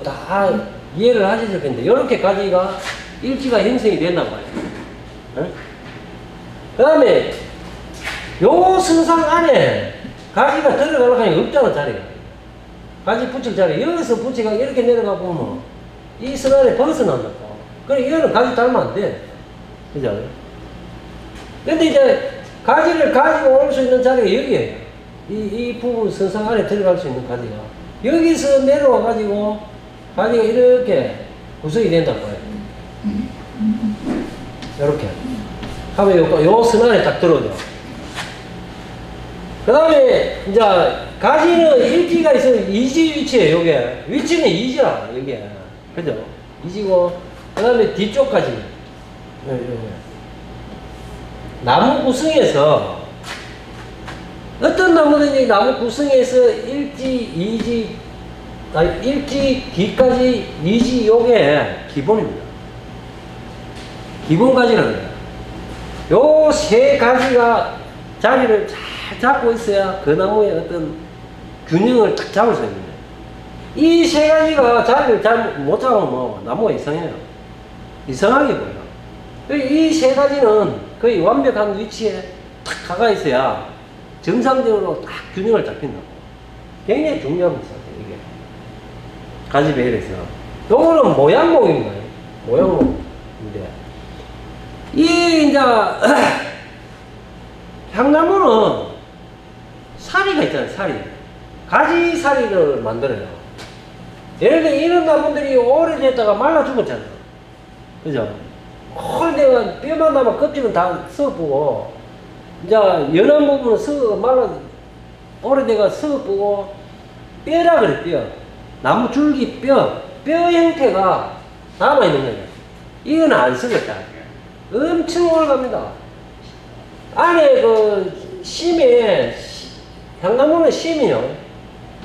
다 이해를 하셨을 텐데, 이렇게 가지가 일지가 형성이 됐나 봐요. 그 다음에, 요 선상 안에 가지가 들어가려고 하니 없잖아, 자리가. 가지 붙일 자리. 여기서 붙이가 이렇게 내려가 보면, 이 선 안에 벗어난다고. 그래, 이거는 가지 달면 안 돼. 그죠? 근데 이제, 가지를 가지고 올 수 있는 자리가 여기에요. 이 부분 선상 안에 들어갈 수 있는 가지가. 여기서 내려와가지고 가지가 이렇게 구성이 된다고 해요. 이렇게 하면 요 선 안에 딱 들어오죠. 그 다음에 이제 가지는 일지가 있으면 이지 위치에요. 요게 위치는 이지라 여기에. 그죠? 이지고 그 다음에 뒤쪽까지 나무 구성에서 어떤 나무든지 나무 구성에서 일지, 이지, 일지, 뒤까지, 이지, 요게 기본입니다. 기본 가지라는 거야. 요 세 가지가 자리를 잘 잡고 있어야 그 나무의 어떤 균형을 딱 잡을 수 있는 거야. 이 세 가지가 자리를 잘 못 잡으면 뭐 나무가 이상해요. 이상하게 보여. 이 세 가지는 거의 완벽한 위치에 딱 가가 있어야 정상적으로 딱 균형을 잡힌다고. 굉장히 중요한 거죠, 이게. 가지 베일에서. 요거는 모양목입니다. 모양목인데. 이, 이제, 향나무는 사리가 있잖아요, 사리. 가지 사리를 만들어요. 예를 들어, 이런 나무들이 오래됐다가 말라 죽었잖아요. 그죠? 오래돼가 뼈만 남아 껍질은 다 썩어보고, 이제 연한 부분은 말라, 오래돼가 썩어보고, 뼈라 그래, 뼈. 나무 줄기 뼈 형태가 남아있는 거예요. 이건 안 썩었다. 엄청 오래 갑니다. 안에 그 심에, 향나무는 심이요.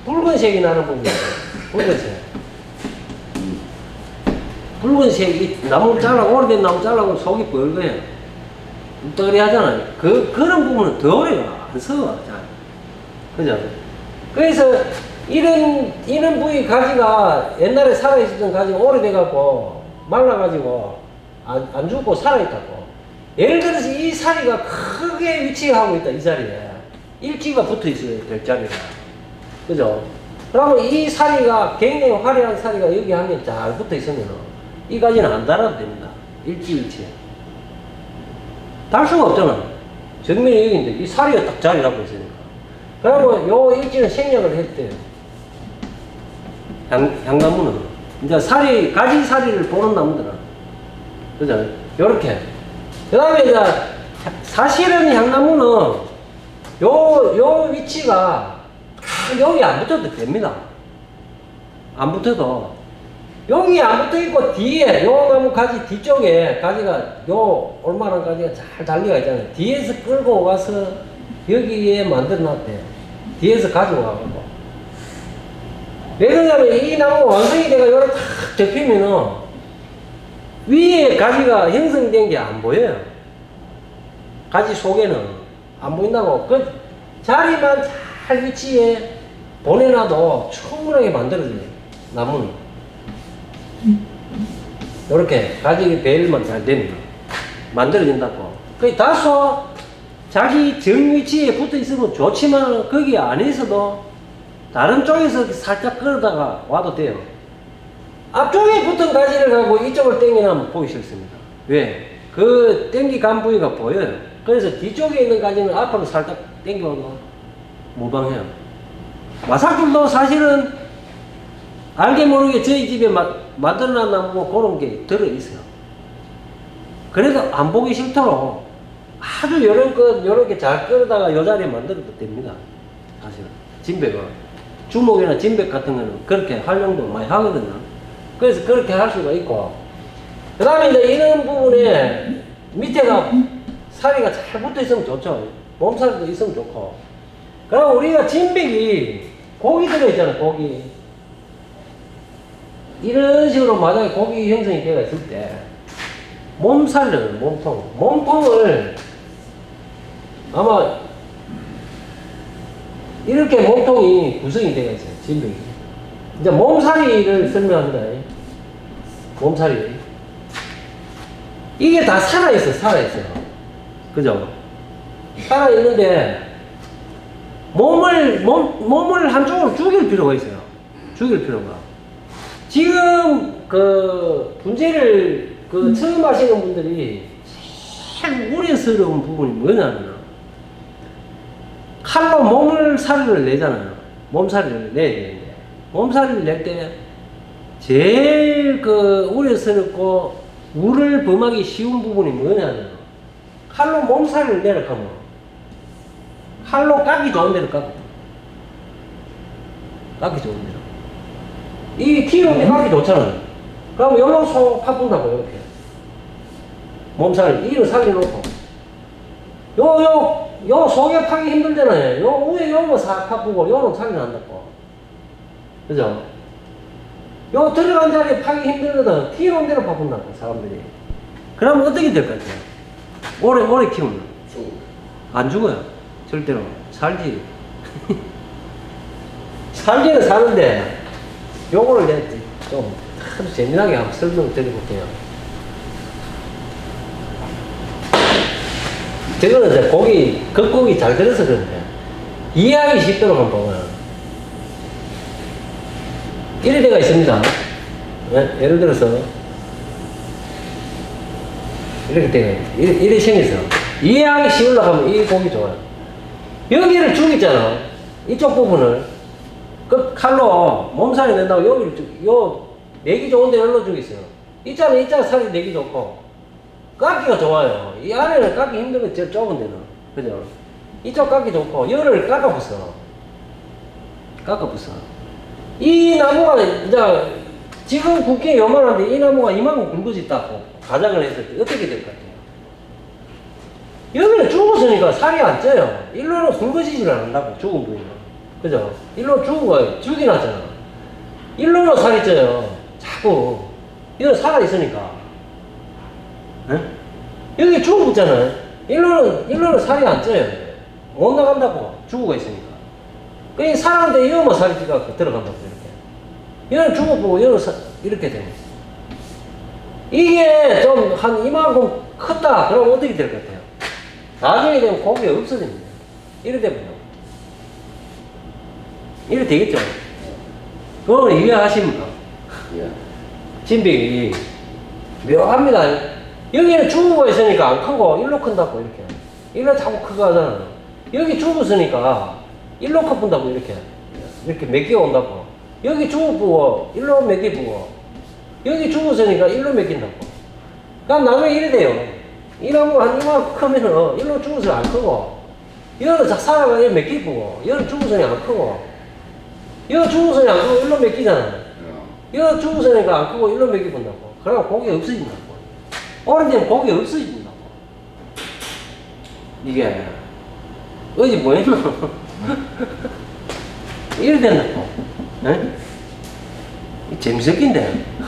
붉은색이 나는 부분이에요. 붉은색. 붉은색이 나무 잘라고, 오래된 나무 잘라고 속이 뻘거해요. 뚱뚱이 하잖아요. 그런 부분은 더 오래가 안 썩어. 잘. 그죠? 그래서 이런 부위 가지가 옛날에 살아있었던 가지가 오래돼갖고 말라가지고 안 죽고 살아있다고. 예를 들어서 이 사리가 크게 위치하고 있다, 이 자리에. 일지가 붙어 있어야 될 자리에. 그죠? 그러면 이 사리가 굉장히 화려한 사리가 여기 한 개 잘 붙어 있으면 이 가지는 안 달아도 됩니다. 일지에. 달 수가 없잖아. 정면이 여기인데 이 사리가 딱 자리 잡고 있으니까. 그러면 요 일지는 생략을 했대요. 향나무는. 이제 가지 사리를 보는 나무들은. 그죠? 요렇게. 그 다음에 이제, 사실은 향나무는 요 위치가 여기 안 붙어도 됩니다. 안 붙어도. 여기 안 붙어 있고 뒤에, 요 나무 가지 뒤쪽에 가지가, 요 올만한 가지가 잘 달려가 있잖아요. 뒤에서 끌고 와서 여기에 만들어 놨대. 뒤에서 가지고 와가지고. 왜 그러냐면 이 나무가 완성이 돼가 요래 탁 접히면은 위에 가지가 형성된 게 안 보여요. 가지 속에는 안 보인다고. 그 자리만 잘 위치에 보내놔도 충분하게 만들어져요. 나무는. 요렇게 가지 배열만 잘 되면 만들어진다고. 그 다소 자기 정 위치에 붙어 있으면 좋지만 거기 안에서도 다른 쪽에서 살짝 끌어다가 와도 돼요. 앞쪽에 붙은 가지를 가고 이쪽을 당겨놓으면 보기 싫습니다. 왜? 그 당기 간 부위가 보여요. 그래서 뒤쪽에 있는 가지는 앞으로 살짝 당겨도 무방해요. 마삭줄도 사실은 알게 모르게 저희 집에 만들어놨 나무 그런 게 들어있어요. 그래도 안 보기 싫도록 아주 요렇게 잘 끌어다가 요 자리에 만들어도 됩니다. 사실은. 진백은. 주먹이나 진백 같은 거는 그렇게 활용도 많이 하거든요. 그래서 그렇게 할 수가 있고. 그 다음에 이제 이런 부분에 밑에가 사리가 잘 붙어 있으면 좋죠. 몸살도 있으면 좋고. 그럼 우리가 진백이 고기 들어있잖아요, 고기. 이런 식으로 만약에 고기 형성이 되어 있을 때, 몸살을, 몸통을 아마 이렇게 몸통이 구성이 되어 있어요, 진백이. 이제 몸살이를 설명합니다. 몸살이. 이게 다 살아있어요. 그죠? 살아있는데, 몸을 한쪽으로 죽일 필요가 있어요. 죽일 필요가. 지금, 분재를, 처음 하시는 분들이 제일 우려스러운 부분이 뭐냐면, 칼로 몸살을 내잖아요. 몸살을 내야 되는데, 몸살을 낼 때, 제일 우려스럽고, 우를 범하기 쉬운 부분이 뭐냐면, 칼로 몸살을 내려 가면, 칼로 깎기 좋은 데를 깎고, 깎기 좋은 데로. 이 튀는데 깎기 좋잖아요. 그러면 요런 속 파푼다고, 이렇게. 몸살을, 이를 살려놓고. 요 속에 파기 힘들잖아요. 요 위에 요거 싹 파푸고, 요는 살려난다고. 그죠? 요 들어간 자리에 파기 힘들거든. 튀는 데로 파푼다고, 사람들이. 그러면 어떻게 될 것 같아요? 오래 키우면 죽어. 안 죽어요. 절대로 살지. 살기는 사는데 요거를 내가 좀 아주 재미나게 한번 설명을 드려볼게요. 저거는 이제 고기, 겉고기 잘 들어서 그런데 이해하기 쉽도록 한번 보면 이런 데가 있습니다. 네? 예를 들어서 이렇게 되게 이래 생겨서 이해하기 쉬우려고 하면 이 고기 좋아요. 여기를 죽이잖아. 이쪽 부분을 그 칼로 몸살이 낸다고 여기를 요 내기 좋은데 열로 죽이세요. 이자는 살이 내기 좋고 깎기가 좋아요. 이 안에는 깎기 힘든 거 제일 좁은 데는. 그죠? 이쪽 깎기 좋고 열을 깎아부숴. 이 나무가 이제 지금 굵기가 요만한데 이 나무가 이만큼 굵어졌다고 가정을 했을 때 어떻게 될 것 같아요? 여기는 죽었으니까 살이 안 쪄요. 일로는 굵어지질 않는다고, 죽은 부위는. 그죠? 일로 죽이 났잖아. 일로는 살이 쪄요. 자꾸. 이건 살아있으니까. 네? 여기 죽었잖아요. 일로는 살이 안 쪄요. 못 나간다고, 죽어가 있으니까. 그러니까 살았는데 이거만 살이 찌가 들어간다고, 이렇게. 얘는 죽어보고, 얘는 이렇게 됩니다. 이게 좀 한 이만큼 컸다. 그러면 어떻게 될 것 같아요? 나중에 되면 고기가 없어집니다. 이래 되면. 이래 되겠죠? 그거는 이해하십니까? 예. 진백이 묘합니다. 여기는 죽어가 있으니까 안 크고 일로 큰다고 이렇게. 일로 자꾸 크고 하잖아. 여기 죽었으니까 일로 커pun다고 이렇게. 이렇게 몇 개 온다고. 여기 죽어보고 일로 몇 개 보고. 여기 죽었으니까 일로 몇 개인다고. 그럼 나중에 이래 돼요. 이 나무가 한 이만큼 크면은 일로 죽어서 안 크고, 여기는 살아가 몇 개 보고, 여기는 죽어서는 안 크고, 여기 죽어서는 안 크고 일로 몇 개잖아요. 여기 죽어서니까 안 크고 일로 몇 개 본다고. 그러면 고기가 없어진다고. 오래되면 고기가 없어진다고. 이게 어디 뭐했노? 이래 된다고. 네? 재밌었긴데.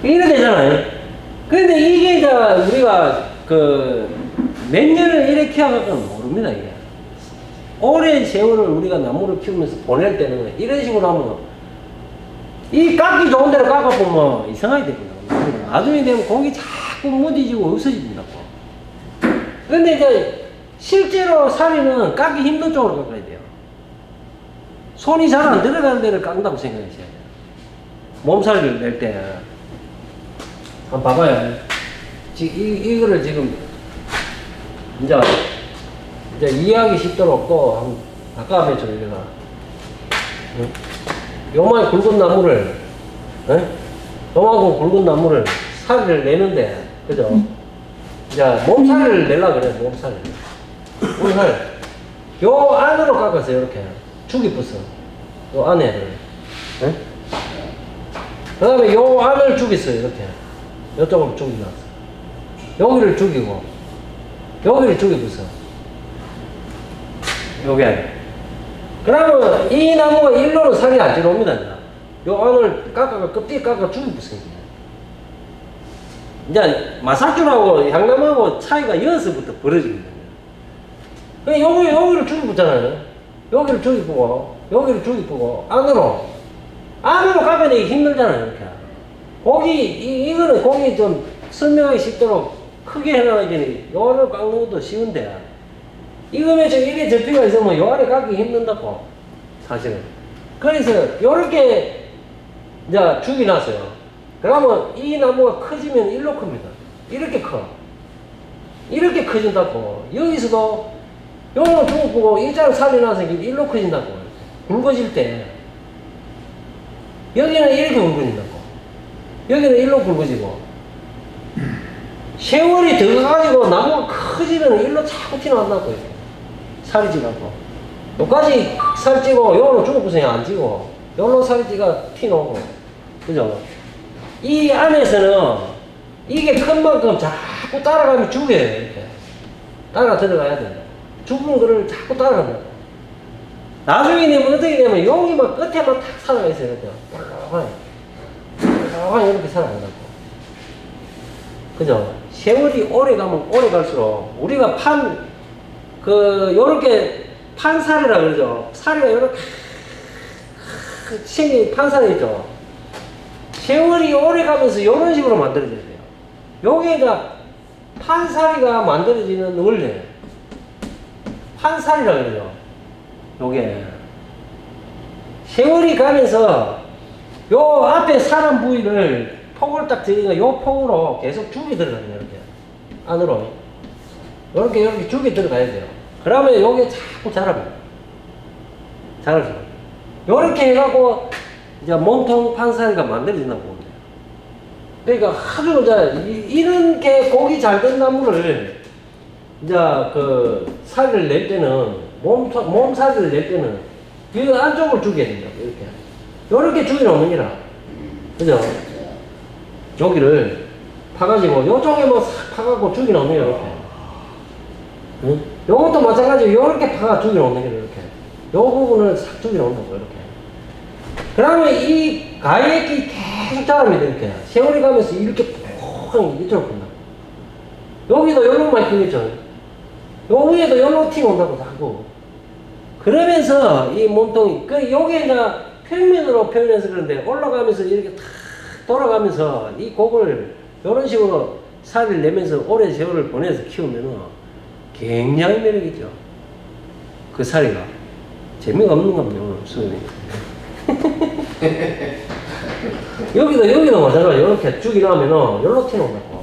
이래 되잖아요. 근데 이게 이제 우리가 몇 년을 이렇게 키워가지고는 모릅니다, 이게. 오랜 세월을 우리가 나무를 키우면서 보낼 때는 이런 식으로 하면 이 깎기 좋은 데를 깎아보면 이상하게 되거든요. 나중에 되면 고기 자꾸 무디지고 없어집니다. 근데 이제 실제로 살이는 깎기 힘든 쪽으로 깎아야 돼요. 손이 잘 안 들어가는 데를 깎는다고 생각하셔야 돼요. 몸살을 낼 때. 한번 봐봐요. 이거를 지금 이제 이해하기 쉽도록 또 한번 바꿔하면 좀 이래라. 요만 굵은 나무를, 요만큼 굵은 나무를 살을 내는데, 그죠? 이제 몸살을 내려고 그래, 몸살을. 몸살. 요 안으로 깎았어요, 이렇게. 죽이 붙어. 요 안에를. 그 다음에 요 안을 죽였어요, 이렇게. 이쪽으로 죽이 나왔어. 여기를 죽이고, 여기를 죽이 붙어. 요게. 그러면 이 나무가 일로는 살이 안 들어옵니다. 요 안을 껍데기 깎아 죽이 붙습니다. 이제 마삭주라고 향나무하고 차이가 여기서부터 벌어집니다. 여기를 죽이 붙잖아요. 여기를 죽이 붙고, 여기를 죽이 붙고, 안으로 깎아내기 힘들잖아요, 이렇게. 이거는 고기 좀 설명하기 쉽도록 크게 해놔야 되니, 요안을 깎는 것도 쉬운데, 이거면 좀 이래 접히가 있으면 요 안에 깎기 힘든다고, 사실은. 그래서 요렇게 이제 죽이 났어요. 그러면 이 나무가 커지면 일로 큽니다. 이렇게 커. 이렇게 커진다고. 여기서도 요거는 죽어보고 일자로 살이 나서 일로 커진다고. 굵어질 때. 여기는 이렇게 굵어진다고. 여기는 일로 굵어지고. 세월이 더 가지고 나무가 커지면 일로 자꾸 튀어나온다고. 살이 지나고. 여기까지 살 찌고, 요거는 죽어보세요. 안 찌고. 요런 살이 찌가 튀어나오고. 그죠? 이 안에서는 이게 큰 만큼 자꾸 따라가면 죽여요. 이렇게. 따라 들어가야 된다. 죽은 거를 자꾸 따라간다. 나중에 되면 어떻게 되면 여기만 끝에만 탁 살아가 있어야 돼요. 이렇게 살아간다고. 그죠? 세월이 오래 가면 오래 갈수록 우리가 요렇게 판살이라 그러죠. 살이가 요렇게 생긴 판살이 있죠. 세월이 오래 가면서 요런 식으로 만들어져야 돼요. 요게 이제 판살이가 만들어지는 원래 판살이라 그러죠. 요게 세월이 가면서 요 앞에 사람 부위를 폭을 딱 들이니까 요 폭으로 계속 죽이 들어가요. 이렇게 안으로 이렇게 죽이 들어가야 돼요. 그러면 요게 자꾸 자랍니다. 자랄 수가. 요렇게 해갖고 이제 몸통 판살이가 만들어진다고 보면 돼요. 그러니까 아주 이제 이렇게 고기 잘 된 나무를 이제 그 살을 낼 때는 몸살을 낼 때는 이 안쪽을 죽여야 된다. 이렇게 죽이 놓는 기라. 그죠? 여기를 파가지고 요쪽에 뭐 싹 파가고 죽이 놓는 게 이렇게. 응? 요것도 마찬가지로 이렇게 파가 죽이 놓는 게 이렇게. 요 부분을 싹 죽이 놓는다고 이렇게. 그러면 이 가액이 계속 자랍니다. 이렇게 세월이 가면서 이렇게 푹 이쪽으로 본다. 여기도 요런만 크겠죠. 요 위에도 요런 티 온다고 자꾸. 그러면서 이 몸통이 요게 이제 평면으로 표현해서 그런데 올라가면서 이렇게 탁 돌아가면서 이 곡을 요런 식으로 살을 내면서 오랜 세월을 보내서 키우면은 굉장히 매력있죠. 그 살이가 재미가 없는 겁니다. 수업이. 여기도 마찬가지로 이렇게 죽이 나오면은 요렇게 튀어나온다고.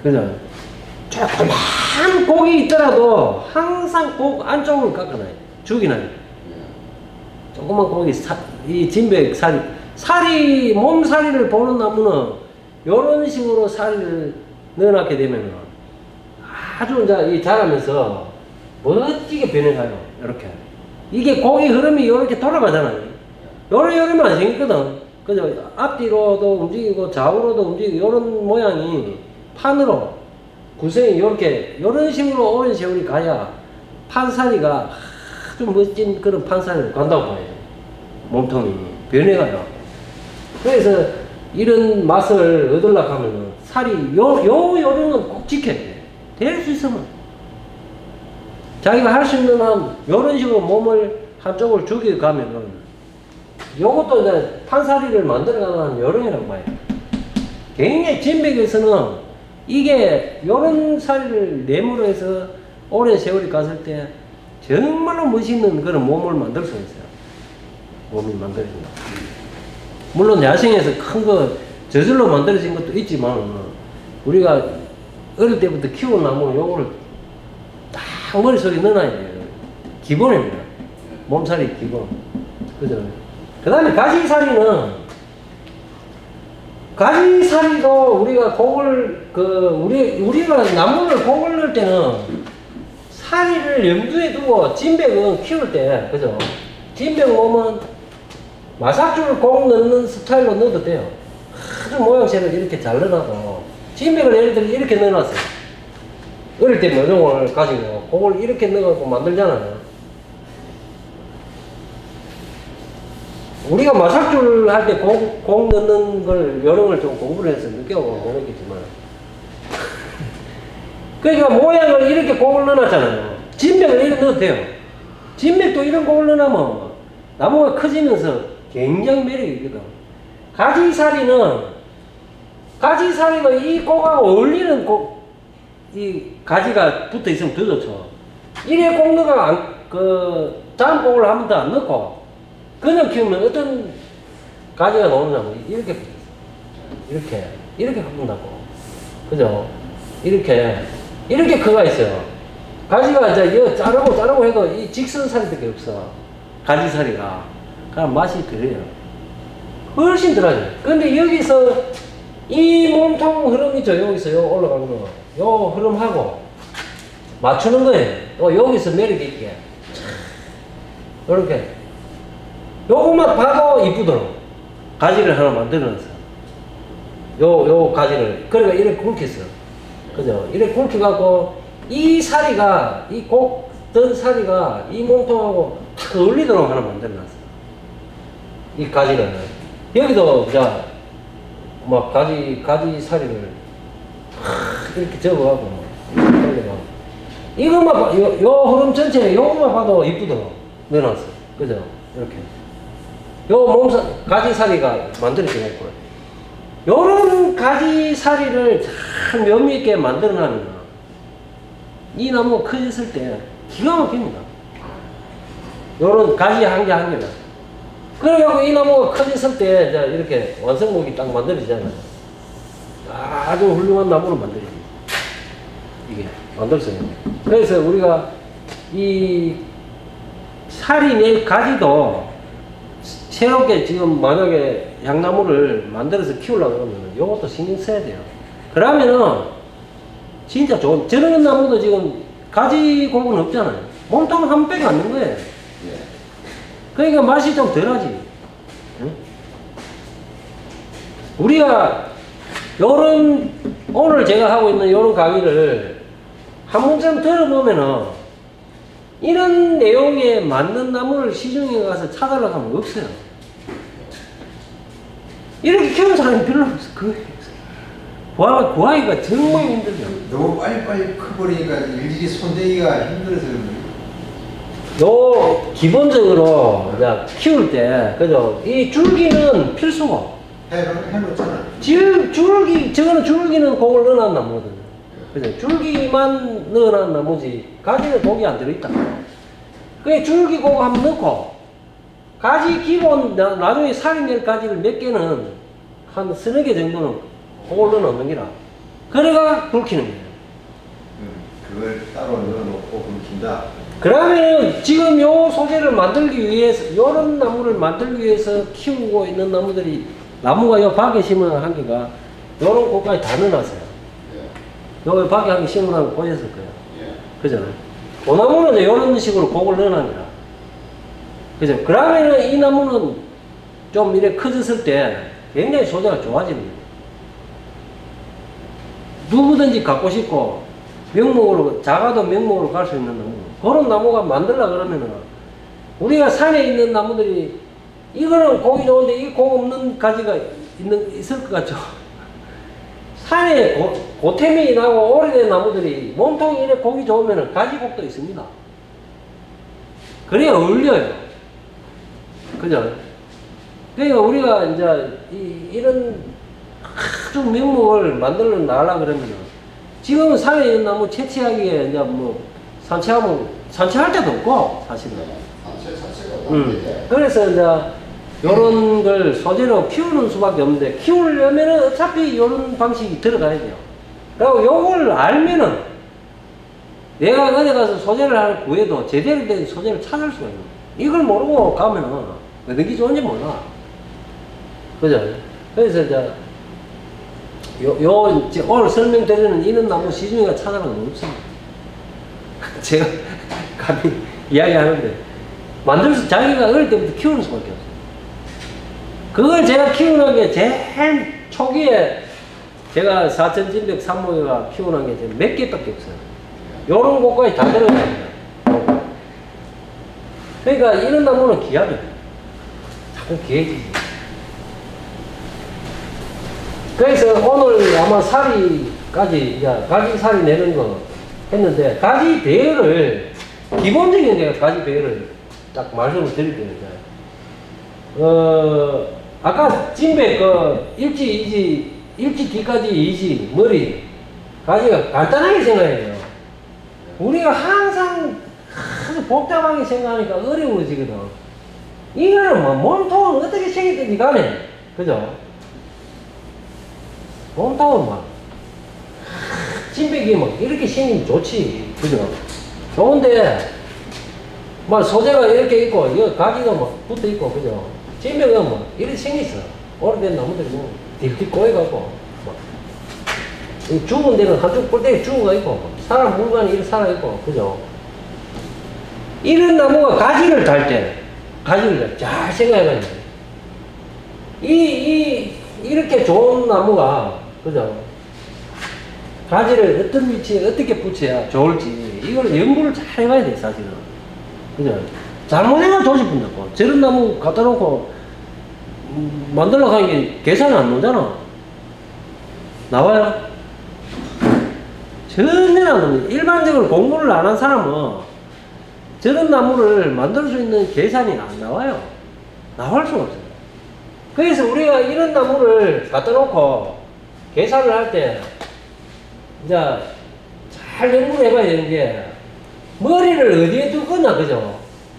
그죠? 조그만 곡이 있더라도 항상 곡 안쪽을 깎아놔요. 죽이 나요. 조그만 곡이 이 진백 살이 몸살이를 보는 나무는 요런 식으로 살을 넣어놨게 되면은 아주 이제 이 자라면서 멋지게 변해가요. 이렇게. 이게 곡의 흐름이 이렇게 돌아가잖아요. 요러면 안 생기거든. 그죠? 앞뒤로도 움직이고 좌우로도 움직이고 요런 모양이 판으로 구성이 요런 식으로 오랜 세월이 가야 판살이가 아주 멋진 그런 판살을 간다고 봐요. 몸통이 변해가요. 그래서 이런 맛을 얻으려고 하면은 살이 요령은 꼭 지켜야 돼. 될 수 있으면. 자기가 할 수 있는 한 요런 식으로 몸을 한쪽을 죽여가면은 요것도 이제 판살이를 만들어가는 요령이라고 봐요. 굉장히 진백에서는 이게 요런 살을 내무로 해서 오랜 세월이 갔을 때 정말로 멋있는 그런 몸을 만들 수 있어요. 몸이 만들어진다. 물론 야생에서 큰 거 저절로 만들어진 것도 있지만 우리가 어릴 때부터 키운 나무는 요거를 딱 머릿속에 넣어놔야 돼요. 기본입니다. 몸살이 기본. 그죠? 그 다음에 가지살이도 우리가 곡을, 우리가 나무를 곡을 넣을 때는 사리를 염두에 두고 진백은 키울 때, 그죠? 진백 몸은 마삭줄을 곡 넣는 스타일로 넣어도 돼요. 아주 모양새를 이렇게 잘 넣어놔도. 진백을 예를 들어 이렇게 넣어놨어요. 어릴 때 모종을 가지고 곡을 이렇게 넣어갖고 만들잖아요. 우리가 마삭줄 할 때 곡 넣는 걸 요령을 좀 공부를 해서 느껴보면 모르겠지만 그러니까 모양을 이렇게 곡을 넣어놨잖아요. 진백을 이렇게 넣어도 돼요. 진백도 이런 곡을 넣어놓으면 나무가 커지면서 굉장히 매력이 있거든. 가지살이는 이 곡하고 어울리는 이 가지가 붙어 있으면 더 좋죠. 이래 곡 넣어가 다음 곡을 한 번 더 안 넣고 그냥 키우면 어떤 가지가 나오느냐고 이렇게 바꾼다고. 그죠? 이렇게 커가 있어요. 가지가 이제 이거 자르고 해도 이 직선살이밖에 없어. 가지살이가. 그럼 맛이 덜해요. 훨씬 덜하죠. 근데 여기서 이 몸통 흐름이죠. 여기서 요 올라가는 거. 요 흐름하고 맞추는 거예요. 여기서 매력이 있게. 요렇게. 요것만 봐도 이쁘도록 가지를 하나 만들어놨어. 요 가지를. 그러니까 이렇게 굵혔어. 그죠? 이렇게 굵혀갖고 이 사리가, 이 곡든 사리가 이 몸통하고 탁 어울리도록 하나 만들어놨어. 이 가지를. 여기도, 자, 막 가지 사리를 이렇게 접어가고 이것만 봐, 요 흐름 전체 요것만 봐도 이쁘더라고 넣어놨어. 그죠? 이렇게 요 몸살 가지사리가 만들어지고 요런 가지사리를 잘 면미있게 만들어놔면 이 나무가 커졌을 때 기가 막힙니다. 요런 가지 한 개 한 개는 그래갖고 이 나무가 커졌을 때 이제 이렇게 완성목이 딱 만들어지잖아요. 아주 훌륭한 나무로 만들어지 이게 만들었어요. 그래서 우리가 이 살이 낼 가지도 새롭게 지금 만약에 향나무를 만들어서 키우려고 그러면 요것도 신경 써야 돼요. 그러면은 진짜 좋은 저런 나무도 지금 가지 곡은 없잖아요. 몸통 한 백 안 넣는 거예요. 그러니까 맛이 좀 덜하지. 응? 우리가 요런 오늘 제가 하고 있는 요런 강의를 한 번쯤 들어보면은 이런 내용에 맞는 나무를 시중에 가서 찾으려고 하면 없어요. 이렇게 키우는 사람이 별로 없어. 구하기가 정말 힘들죠. 너무 빨리빨리 커버리니까 일일이 손대기가 힘들어서 그런 요 기본적으로 이제 키울 때 그죠? 이 줄기는 필수고 해놓잖아. 줄기 저거는 줄기는 곡을 넣어놨 나무거든요. 그죠? 줄기만 넣어놨 나무지 가지는 곡이 안 들어있다. 그 줄기 곡 한번 넣고 가지 기본 나중에 살이 낼 가지를 몇 개는 한 서너 개 정도는 곡을 넣어놓는 기라. 그래가 굵히는 거예요. 그걸 따로 넣어놓고 굵힌다. 그러면 지금 요 소재를 만들기 위해서 요런 나무를 만들기 위해서 키우고 있는 나무들이 나무가 요 밖에 심은 한 개가 요런 곳까지 다 넣어놨어요. 요 밖에 한 개 심으라고 보셨을 거예요. 그죠? 그 나무는 이제 요런 식으로 곡을 넣어놨니라. 그죠? 그러면은 이 나무는 좀 이렇게 커졌을 때 굉장히 소재가 좋아집니다. 누구든지 갖고 싶고 명목으로 작아도 명목으로 갈 수 있는 나무 그런 나무가 만들려고 그러면은 우리가 산에 있는 나무들이 이거는 곡이 좋은데 이 곡 없는 가지가 있을 것 같죠. 산에 고템이 나고 오래된 나무들이 몸통이 이렇게 곡이 좋으면은 가지곡도 있습니다. 그래야 어울려요. 그죠? 그러니까 우리가 이제 이런 아주 명목을 만들어 나가려고 그러면은 지금은 산에 있는 나무 채취하기에 이제 뭐 산책할 데도 없고 사실은. 그래서 이제 요런 걸 소재로 키우는 수밖에 없는데 키우려면은 어차피 요런 방식이 들어가야 돼요. 그리고 요걸 알면은 내가 어디 가서 소재를 하나 구해도 제대로 된 소재를 찾을 수가 있는 거예요. 이걸 모르고 가면은 어떤 게 좋은지 몰라. 그죠? 그래서 이제 오늘 설명드리는 이런 나무 시중에 찾아가는 거 없습니다. 제가 감히 이야기하는데 만들어서 자기가 어릴 때부터 키우는 수밖에 없어요. 그걸 제가 키우는 게 제일 초기에 제가 4,000진백 산모가 키우는 게 몇 개밖에 없어요. 요런 곳까지 다 들어갑니다. 그러니까 이런 나무는 기하죠. 자꾸 기해지지. 그래서 오늘 아마 사리까지, 가지 사리 내는 거 했는데, 가지 배열을, 기본적인 내가 가지 배열을 딱 말씀을 드릴게요. 아까 진백, 일지, 뒤까지 이지, 머리, 가지가 간단하게 생각해야 돼요. 우리가 항상 아주 복잡하게 생각하니까 어려워지거든. 이거는 뭐, 몸통은 어떻게 생겼든지 간에, 그죠? 몸통은 막, 진백이 막 이렇게 생기면 좋지. 그죠? 좋은데, 막 소재가 이렇게 있고, 이거 가지가 막 붙어 있고, 그죠? 진백은 막 이렇게 생겼어. 오래된 나무들이 뭐, 딜딜 꼬여갖고, 막. 죽은 데는 한쪽 꼴대기 죽어가 있고, 사람 물건이 이렇게 살아있고, 그죠? 이런 나무가 가지를 달 때, 가지를 잘 생각해봐야 돼. 이렇게 좋은 나무가, 그죠? 가지를 어떤 위치에 어떻게 붙여야 좋을지, 이걸 연구를 잘 해봐야 돼, 사실은. 그죠? 잘못해가 조집분다고. 저런 나무 갖다 놓고, 만들려고 하는 게 계산이 안 나오잖아. 나와요? 전혀 안 됩니다. 일반적으로 공부를 안 한 사람은 저런 나무를 만들 수 있는 계산이 안 나와요. 나올 수가 없어요. 그래서 우리가 이런 나무를 갖다 놓고 계산을 할 때 이제 잘 연구를 해봐야 되는 게 머리를 어디에 둘 거냐, 그죠?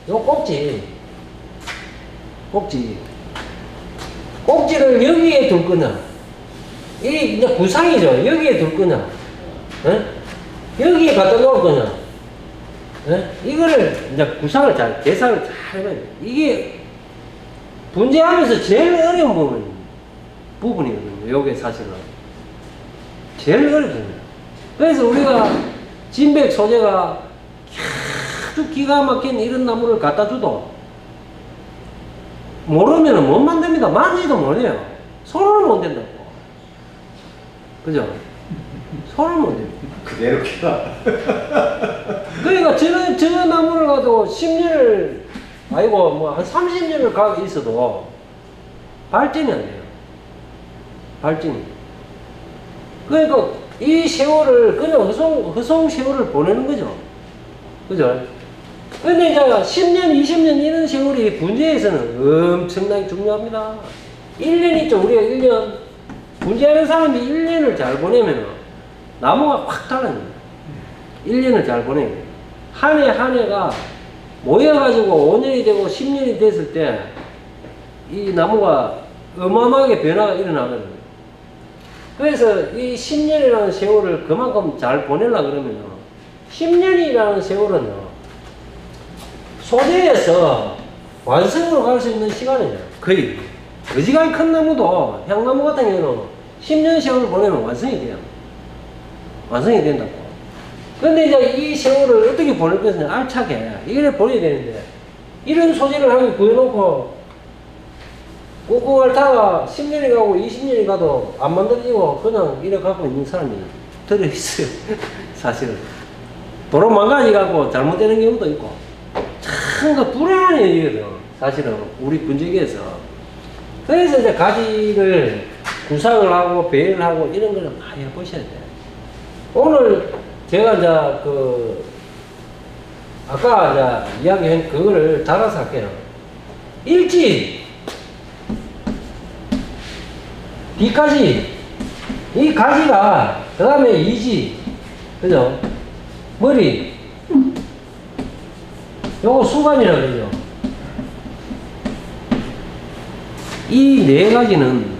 요 꼭지를 여기에 둘 거냐, 이게 이제 구상이죠. 여기에 둘 거냐, 예? 여기에 갖다 놓을 거냐, 예? 이거를 이제 구상을 잘, 계산을 잘 해봐야 돼요. 이게 분재하면서 제일 어려운 부분이거든요. 요게 사실은. 제일 어렵습니다. 그래서 우리가 진백 소재가 아주 기가 막힌 이런 나무를 갖다 줘도 모르면은 못 만듭니다. 만지도 못해요. 손을 못 댄다고. 그죠? 손을 못 대요. 그대로 키가. 그러니까 저 나무를 가지고 10년을, 아이고, 뭐, 한 30년을 가고 있어도 발전이 안 돼요. 발전이. 그러니까 이 세월을 그냥 허송 세월을 보내는 거죠. 그죠? 근데 이제 10년, 20년 이런 세월이 분재에서는 엄청나게 중요합니다. 1년 있죠. 우리가 1년. 분재하는 사람이 1년을 잘 보내면 나무가 확 달라집니다. 1년을 잘 보내면. 한 해 한 해가 모여가지고 5년이 되고 10년이 됐을 때 이 나무가 어마어마하게 변화가 일어나거든요. 그래서 이 10년이라는 세월을 그만큼 잘 보내려고 그러면 10년이라는 세월은 소재에서 완성으로 갈 수 있는 시간이에요. 거의. 어지간히 큰 나무도, 향나무 같은 경우는 10년 세월을 보내면 완성이 돼요. 완성이 된다고. 근데 이제 이 세월을 어떻게 보낼 것이냐, 알차게. 이걸 보내야 되는데, 이런 소재를 하게 구해놓고, 꾹꾹 앓다가 10년이 가고 20년이 가도 안 만들어지고 그냥 이래 갖고 있는 사람이 들어있어요. 사실은. 도로 망가지갖고 잘못되는 경우도 있고. 참, 그 불안해요, 사실은. 우리 분재기에서. 그래서 이제 가지를 구상을 하고 배열을 하고 이런 거를 많이 해보셔야 돼요. 오늘 제가 이제 아까 이제 이야기한 그거를 달아서 할게요. 일지, D까지, 이 가지가, 그 다음에 이지, 그죠? 머리, 요거 수간이라 그러죠. 이 네 가지는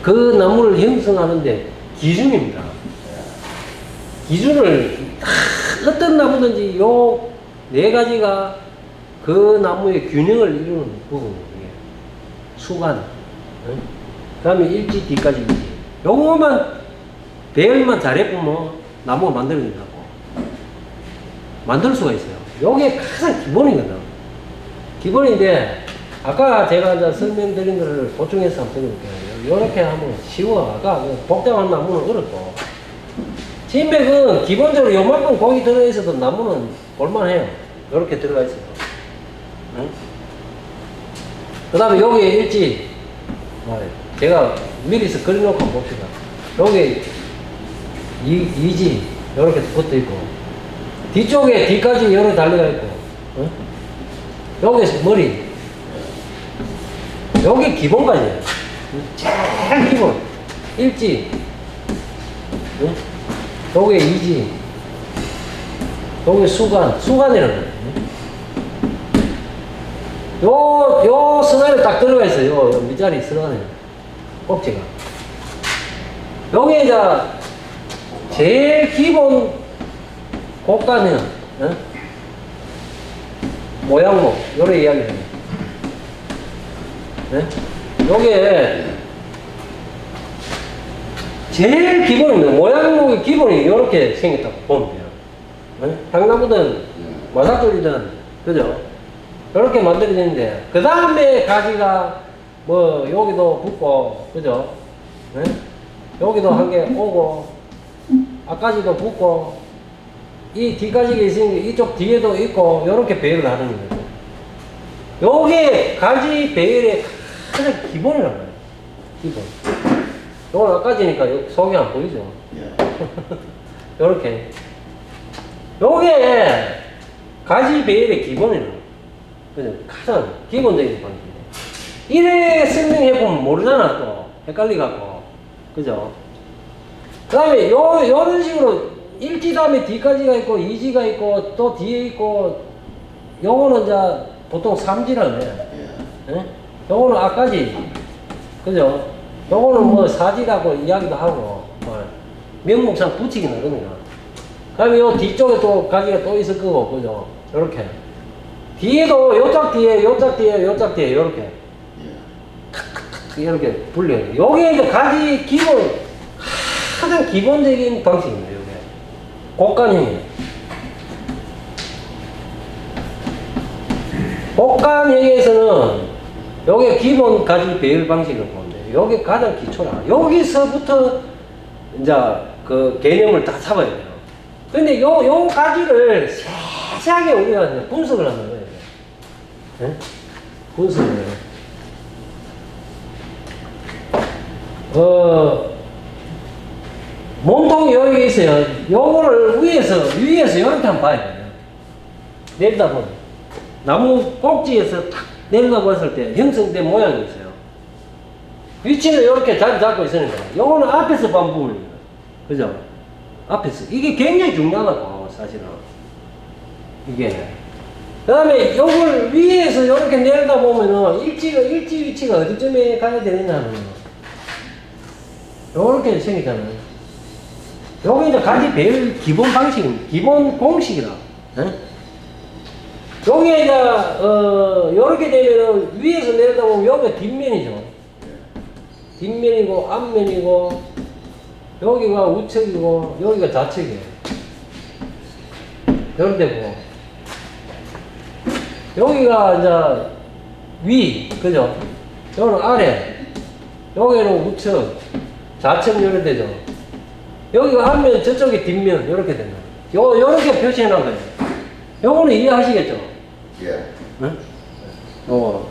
그 나무를 형성하는데 기준입니다. 기준을 어떤 나무든지 요 네 가지가 그 나무의 균형을 이루는 부분이에요. 수간, 그 다음에 일지, D까지 이지. 요거만 배열만 잘해보면 나무가 만들어진다고. 만들 수가 있어요. 요게 가장 기본이거든. 기본인데 아까 제가 이제 설명드린 거를 보충해서 한번 드려볼게요. 요렇게 하면 쉬워. 아까 복잡한 나무는 어렵고. 진백은 기본적으로 요만큼 공이 들어있어도 나무는 볼만해요. 요렇게 들어가 있어요. 응? 그 다음에 여기에 일지. 제가 미리서 그려놓고 한번 봅시다. 여기 이지. 요렇게 붙어 있고. 뒤쪽에 D까지 여러 달려가 있고. 응? 여기 머리. 여기 기본까지예요. 제일 기본. 일지. 응? 여기 이지. 여기 수간이라는 거예요. 요 선안에 딱 들어가 있어요. 요 밑자리 선안에. 꼭지가. 여기 이제 제일 기본 고가는, 모양목, 요래 이야기를 해요. 네? 요게 제일 기본입니다. 모양목의 기본이 이렇게 생겼다고 보면 돼요. 네? 향나무든 마사토리든 그죠? 이렇게 만들어지는데 그 다음에 가지가 뭐 여기도 붙고 그죠? 네? 여기도 한 개 오고 앞가지도 붙고 이 뒤가지가 있으니까 이쪽 뒤에도 있고 이렇게 배열을 하는 거예요. 요게 가지 배열의 가장 기본이라는 거예요. 기본. 요건 아까지니까 속이 안 보이죠. 예. 요렇게. 요게 가지 배열의 기본이에요. 그죠? 가장 기본적인 방식이에요. 이래 설명해보면 모르잖아, 또. 헷갈리갖고. 그죠? 그 다음에 요런 식으로 일지 다음에 뒤까지가 있고, 이지가 있고, 또 뒤에 있고, 요거는 이제 보통 삼지라고 해요. 예? 요거는 아까지. 그죠? 요거는 뭐 사지라고 이야기도 하고, 명목상 붙이기 나름이야. 그 다음에 요 뒤쪽에 또 가지가 또 있을 거고, 그죠? 요렇게. 뒤에도 요짝 뒤에, 요짝 뒤에, 요짝 뒤에, 요렇게. 이렇게 분려요. 요게 이제 가지 기본, 가장 기본적인 방식입니다, 요게. 곡간형이에요. 곡간형에서는 요게 기본 가지 배열 방식을 보는데, 요게 가장 기초라. 여기서부터 이제 그 개념을 다 잡아야 돼요. 근데 요 가지를 세세하게 우리가 이제 분석을 하는 거예요. 네? 분석을 해요. 몸통이 여기 있어요. 요거를 위에서 이렇게 한번 봐야 돼요. 내려다보면. 나무 꼭지에서 탁 내려다봤을 때 형성된 모양이 있어요. 위치는 이렇게 자리 잡고 있으니까. 요거는 앞에서 본 부분입니다. 그죠? 앞에서. 이게 굉장히 중요하다고, 사실은. 이게. 그 다음에 요걸 위에서 이렇게 내려다보면은 일지 위치가 어디쯤에 가야 되느냐는 요렇게 생기잖아요. 요게 이제 가지 배열 기본 방식입니다. 기본 공식이라. 에? 요게 이제, 요렇게 되면은 위에서 내려다보면 여기가 뒷면이죠. 뒷면이고, 앞면이고, 여기가 우측이고, 여기가 좌측이에요. 요런 데고. 여기가 이제 위, 그죠? 요는 아래. 여기는 우측. 좌측 요런 데죠. 여기가 앞면, 저쪽이 뒷면, 요렇게 되는 거예요. 요렇게 표시해 놓은 거예요. 요거는 이해하시겠죠? 예. 응? 요거.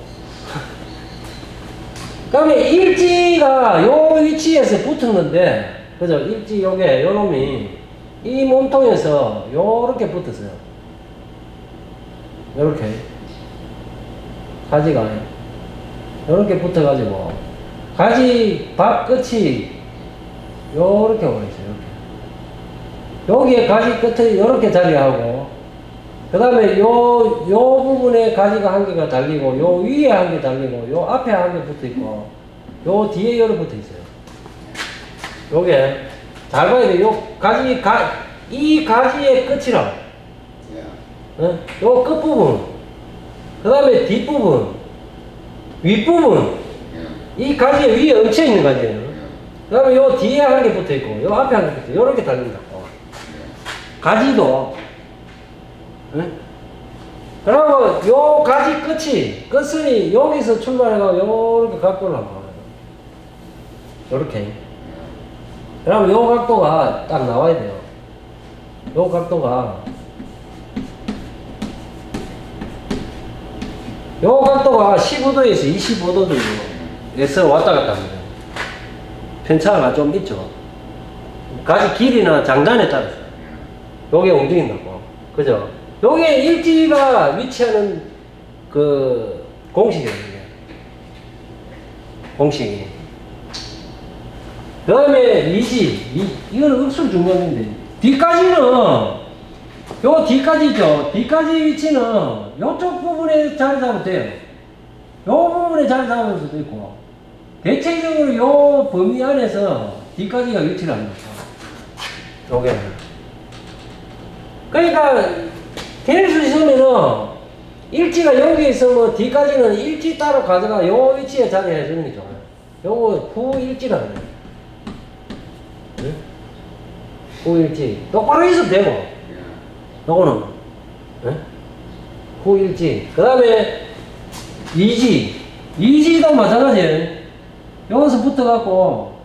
그 다음에 일지가 요 위치에서 붙었는데, 그죠? 일지 요게, 요 놈이 이 몸통에서 요렇게 붙었어요. 요렇게. 가지가. 요렇게 붙어가지고, 가지 밥 끝이 요렇게 와 있어요. 요렇게. 여기에 가지 끝에 요렇게 자리하고, 그 다음에 요 부분에 가지가 한 개가 달리고, 요 위에 한 개 달리고, 요 앞에 한 개 붙어 있고, 요 뒤에 요렇게 붙어 있어요. 요게, 잘 봐야 돼요. 요 이 가지의 끝이라. 요 끝부분, 그 다음에 뒷부분, 윗부분, 이 가지 위에 얹혀 있는 가지예요. 그 다음에 요 뒤에 한 개 붙어 있고, 요 앞에 한 개 붙어 있고, 요렇게 달린다고. 가지도. 응? 그리고 요 가지 끝이 여기서 출발해가지고 요렇게 갖고 올라가요. 요렇게. 그러면 요 각도가 딱 나와야 돼요. 요 각도가. 요 각도가 15도에서 25도 정도에서 왔다 갔다 합니다. 편차가 좀 있죠. 가지 길이나 장단에 따라서. 요게 움직인다고. 그죠? 요게 일지가 위치하는 그 공식이에요. 공식이. 그 다음에 이거는 억수로 중요한 건데, 뒤까지는, 요 뒤까지죠. 뒤까지 위치는 요쪽 부분에 자리 잡으면 돼요. 요 부분에 자리 잡을 수도 있고, 대체적으로 요 범위 안에서 뒤까지가 위치를 합니다. 요게. 그러니까, 될 수 있으면은, 일지가 여기에 있으면 뒤까지는 일지 따로 가져가 요 위치에 자리해 주는 게 좋아요. 요거 후일지라는 거예요. 네? 후일지. 똑바로 있어도 되고, 요거는. 네? 후일지. 그 다음에, 이지도 마찬가지예요. 여기서 붙어갖고,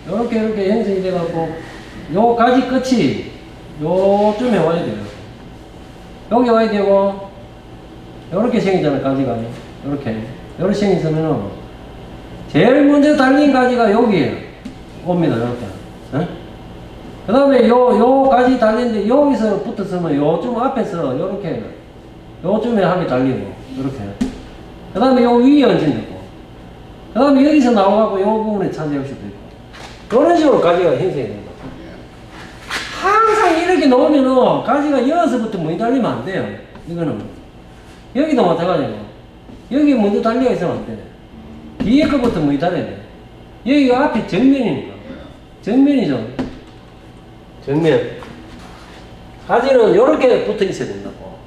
요렇게 형성이 돼갖고, 요 가지 끝이 요쯤에 와야 돼요. 여기 와야 되고, 요렇게 생기잖아요, 가지가. 요렇게 생겼으면은, 제일 먼저 달린 가지가 여기 옵니다. 이렇게. 그 다음에 요 가지 달리는데 여기서 붙었으면 요쯤 앞에서 요렇게 요쯤에 하게 달리고 이렇게. 그 다음에 요 위에 얹어지고. 그 다음에 여기서 나와갖고 요 부분에 차지할 수도 있고. 그런 식으로 가지가 형성이 됩니다. 항상 이렇게 놓으면은 가지가 여기서부터 먼저 달리면 안 돼요. 이거는. 여기도 마찬가지고. 여기 먼저 달려가 있으면 안 돼. 뒤에 거부터 먼저 달려야 돼. 여기가 앞에 정면이니까. 정면이죠. 정면. 가지는 요렇게 붙어 있어야 된다고.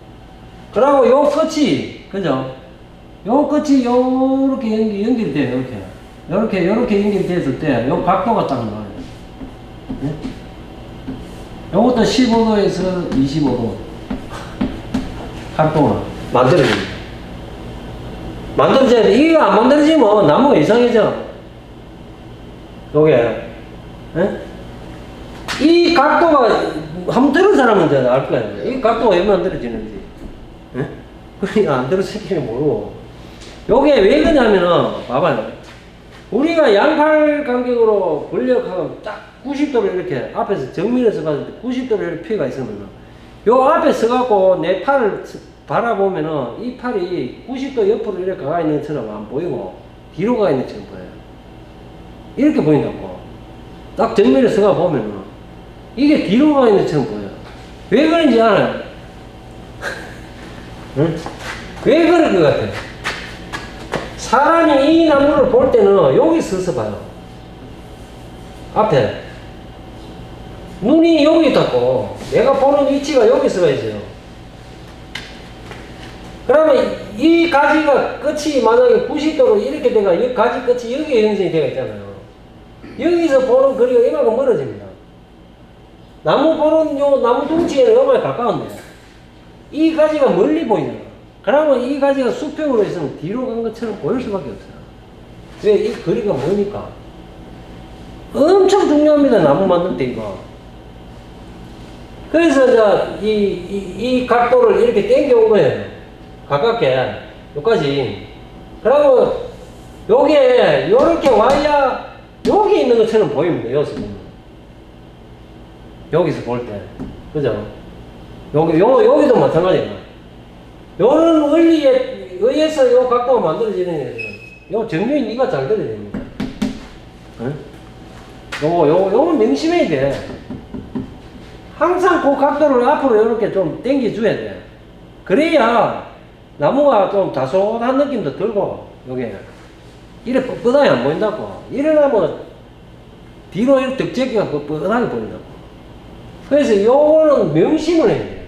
그러고 요 끝이, 그죠? 요 끝이 요렇게 연결돼요, 이렇게. 요렇게 연결됐을 때, 요 각도가 딱 나와요. 네? 요것도 15도에서 25도. 각도가 만들어집니다. 만들어져야 돼. 이거 안 만들어지면 나무가 이상해져. 요게. 네? 이 각도가, 한번 들은 사람은 이제 알 거예요. 이 각도가 왜 만들어지는지. 네? 그러니까 안 들었을지 모르고. 요게 왜 그러냐면은, 봐봐요. 우리가 양팔 간격으로 권력하면 딱 90도로 이렇게 앞에서 정면에서 봤을 때 90도로 이렇게 피가 있으면은, 요 앞에 서갖고 내 팔을 바라보면은 이 팔이 90도 옆으로 이렇게 가 있는 것처럼 안 보이고, 뒤로 가 있는 것처럼 보여요. 이렇게 보인다고. 딱 정면에 서가 보면은, 이게 뒤로 가 있는 것처럼 보여요. 왜 그런지 알아요? 응? 왜 그럴 것 같아요? 사람이 이 나무를 볼 때는 여기 서서 봐요. 앞에. 눈이 여기 있다고. 내가 보는 위치가 여기 서가 있어요. 그러면 이 가지가 끝이 만약에 90도로 이렇게 돼가 이 가지 끝이 여기에 형성이 되어 있잖아요. 여기서 보는 거리가 이만큼 멀어집니다. 나무 보는 요 나무 둥치에는 얼마나 가까운데 이 가지가 멀리 보이잖아. 그러면 이 가지가 수평으로 있으면 뒤로 간 것처럼 보일 수밖에 없어요. 왜? 이 거리가 뭐니까. 엄청 중요합니다. 나무 만들 때 이거. 그래서 이제 이 각도를 이렇게 당겨온 거예요. 가깝게. 여기까지. 그러면 요게 요렇게 와야 여기 있는 것처럼 보입니다. 여기서 보면. 여기서 볼 때. 그죠? 여기도 마찬가지야. 요런 원리에 의해서 요 각도가 만들어지는 거예요. 요 정면이 니가 잘 들어야 됩니다. 응? 요건 명심해야 돼. 항상 그 각도를 앞으로 이렇게 좀 당겨줘야 돼. 그래야 나무가 좀 다소한 느낌도 들고, 요게. 이래 뻣뻣하게 안 보인다고. 이러려면 뒤로 이렇게 덕재기가 뻣뻣하게 보인다고. 그래서 요거는 명심을 해야 돼.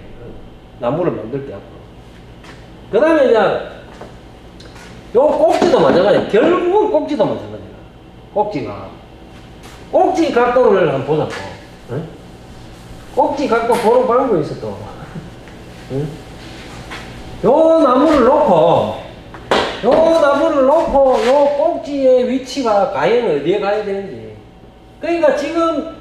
나무를 만들 때 앞으로. 그 다음에 이제 요 꼭지도 마찬가지야. 결국은 꼭지도 마찬가지야. 꼭지가. 꼭지 각도를 한번 보자고. 응? 꼭지 각도 보는 방법이 있어 또. 응? 요 나무를 놓고 요 꼭지의 위치가 과연 어디에 가야 되는지. 그러니까 지금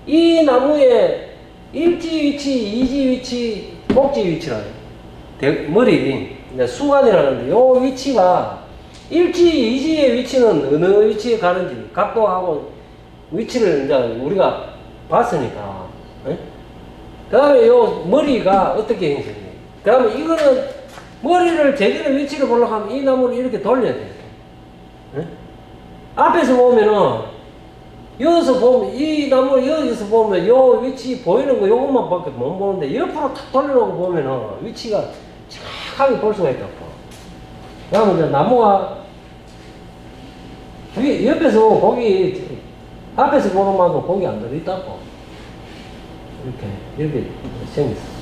이 나무의 일지 위치, 이지 위치, 꼭지 위치라. 머리, 수간이라는데 요 위치가 일지, 이지의 위치는 어느 위치에 가는지 각도하고 위치를 이제 우리가 봤으니까. 그 다음에 요 머리가 어떻게 형성돼? 그 다음에 이거는 머리를 제대로 위치를 보려고 하면 이 나무를 이렇게 돌려야 돼요. 앞에서 보면은 여기서 보면 이 나무를 여기서 보면 요 위치 보이는 거 요것만 밖에 못 보는데 옆으로 탁 돌려놓고 보면은 위치가 정확하게 볼 수가 있다고. 그 다음에 이제 나무가 옆에서 고기 앞에서 보는 만큼 고기 안 들어있다고. 이렇게 생겼어.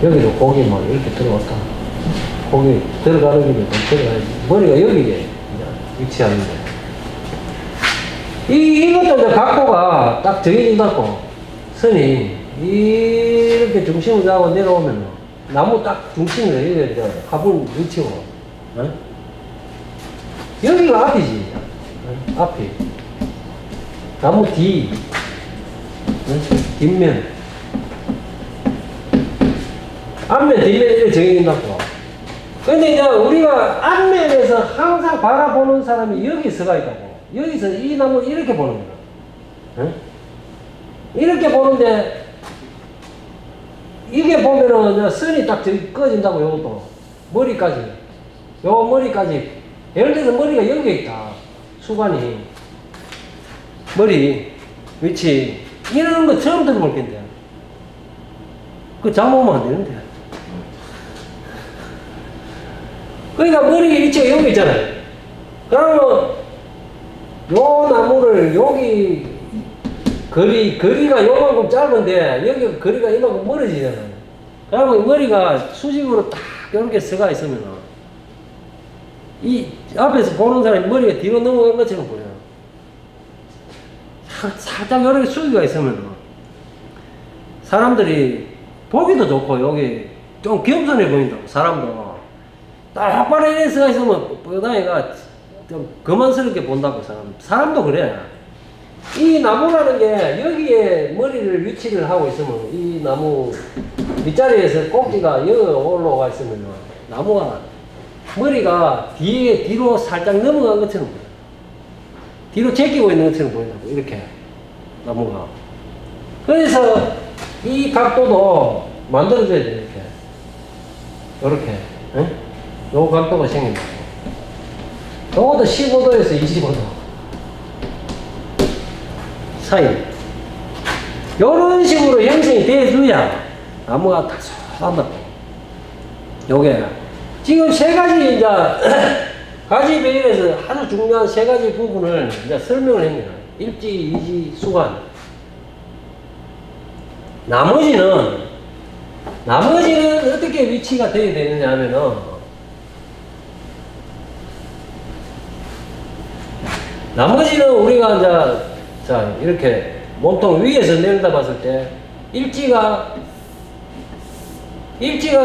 여기도 고기 막 이렇게 들어왔다. 고기 들어가는 길에 들어가야지. 머리가 여기에 위치하는데. 이것도 이제 각도가 딱 정해진다고. 선이 이렇게 중심을 잡고 내려오면 나무 딱 중심을 여기가 이제 화분 위치고. 여기가 앞이지. 앞이. 나무 뒤. 뒷면. 앞면, 뒷면 이렇게 정해진다고. 근데 이제 우리가 앞면에서 항상 바라보는 사람이 여기 서가 있다고. 여기서 이 나무 이렇게 보는 거야. 응? 이렇게 보는데, 이게 보면은 선이 딱 저기 꺼진다고, 요것도. 머리까지. 요 머리까지. 예를 들어서 머리가 여기에 있다. 수관이. 머리, 위치. 이러는 거 처음 들어볼 건데. 그거 잡으면 안 되는데. 그러니까 머리 위치가 여기 있잖아요. 그러면 요 나무를 여기 거리가 요만큼 짧은데 여기 거리가 이만큼 멀어지잖아요. 그러면 머리가 수직으로 딱 이렇게 서가 있으면 이 앞에서 보는 사람이 머리가 뒤로 넘어간 것처럼 보여요. 살짝 이렇게 숙이가 있으면 사람들이 보기도 좋고 여기 좀 겸손해 보인다고. 사람도 똑바로 이렇게 서가 있으면 뻔하니까 좀 거만스럽게 본다고. 사람도 그래. 이 나무라는 게 여기에 머리를 위치를 하고 있으면 이 나무 윗자리에서 꼭지가 여기 올라가 있으면 나무가 머리가 뒤로 살짝 넘어간 것처럼 보여. 뒤로 제끼고 있는 것처럼 보인다고. 이렇게 나무가. 그래서 이 각도도 만들어줘야 돼. 이렇게 응? 요 각도가 생긴다고. 요것도 15도에서 25도 사이. 요런 식으로 형성이 돼줘야 나무가 딱 솟아난다고. 요게 지금 세 가지 이제 가지 배열에서 아주 중요한 세 가지 부분을 이제 설명을 합니다. 일지, 이지, 수관. 나머지는 어떻게 위치가 되어야 되느냐 하면은 나머지는 우리가 이제 자 이렇게 몸통 위에서 내려다봤을 때 일지가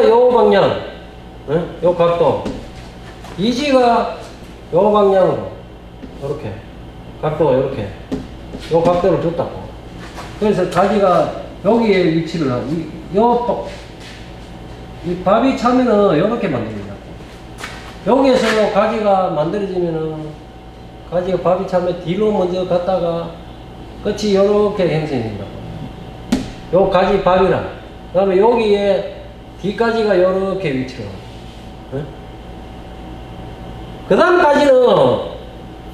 요 방향, 응? 요 각도, 이지가 요 방향으로 이렇게 각도가 이렇게 요 각도를 줬다고. 그래서 가지가 여기에 위치를 하고 이 밥이 차면은 이렇게 만듭니다. 여기에서 가지가 만들어지면은 가지가 밥이 차면 뒤로 먼저 갔다가 끝이 이렇게 형성이 된다고. 요 가지 밥이랑 그 다음에 여기에 뒤까지가 이렇게 위치로. 응? 그 다음까지는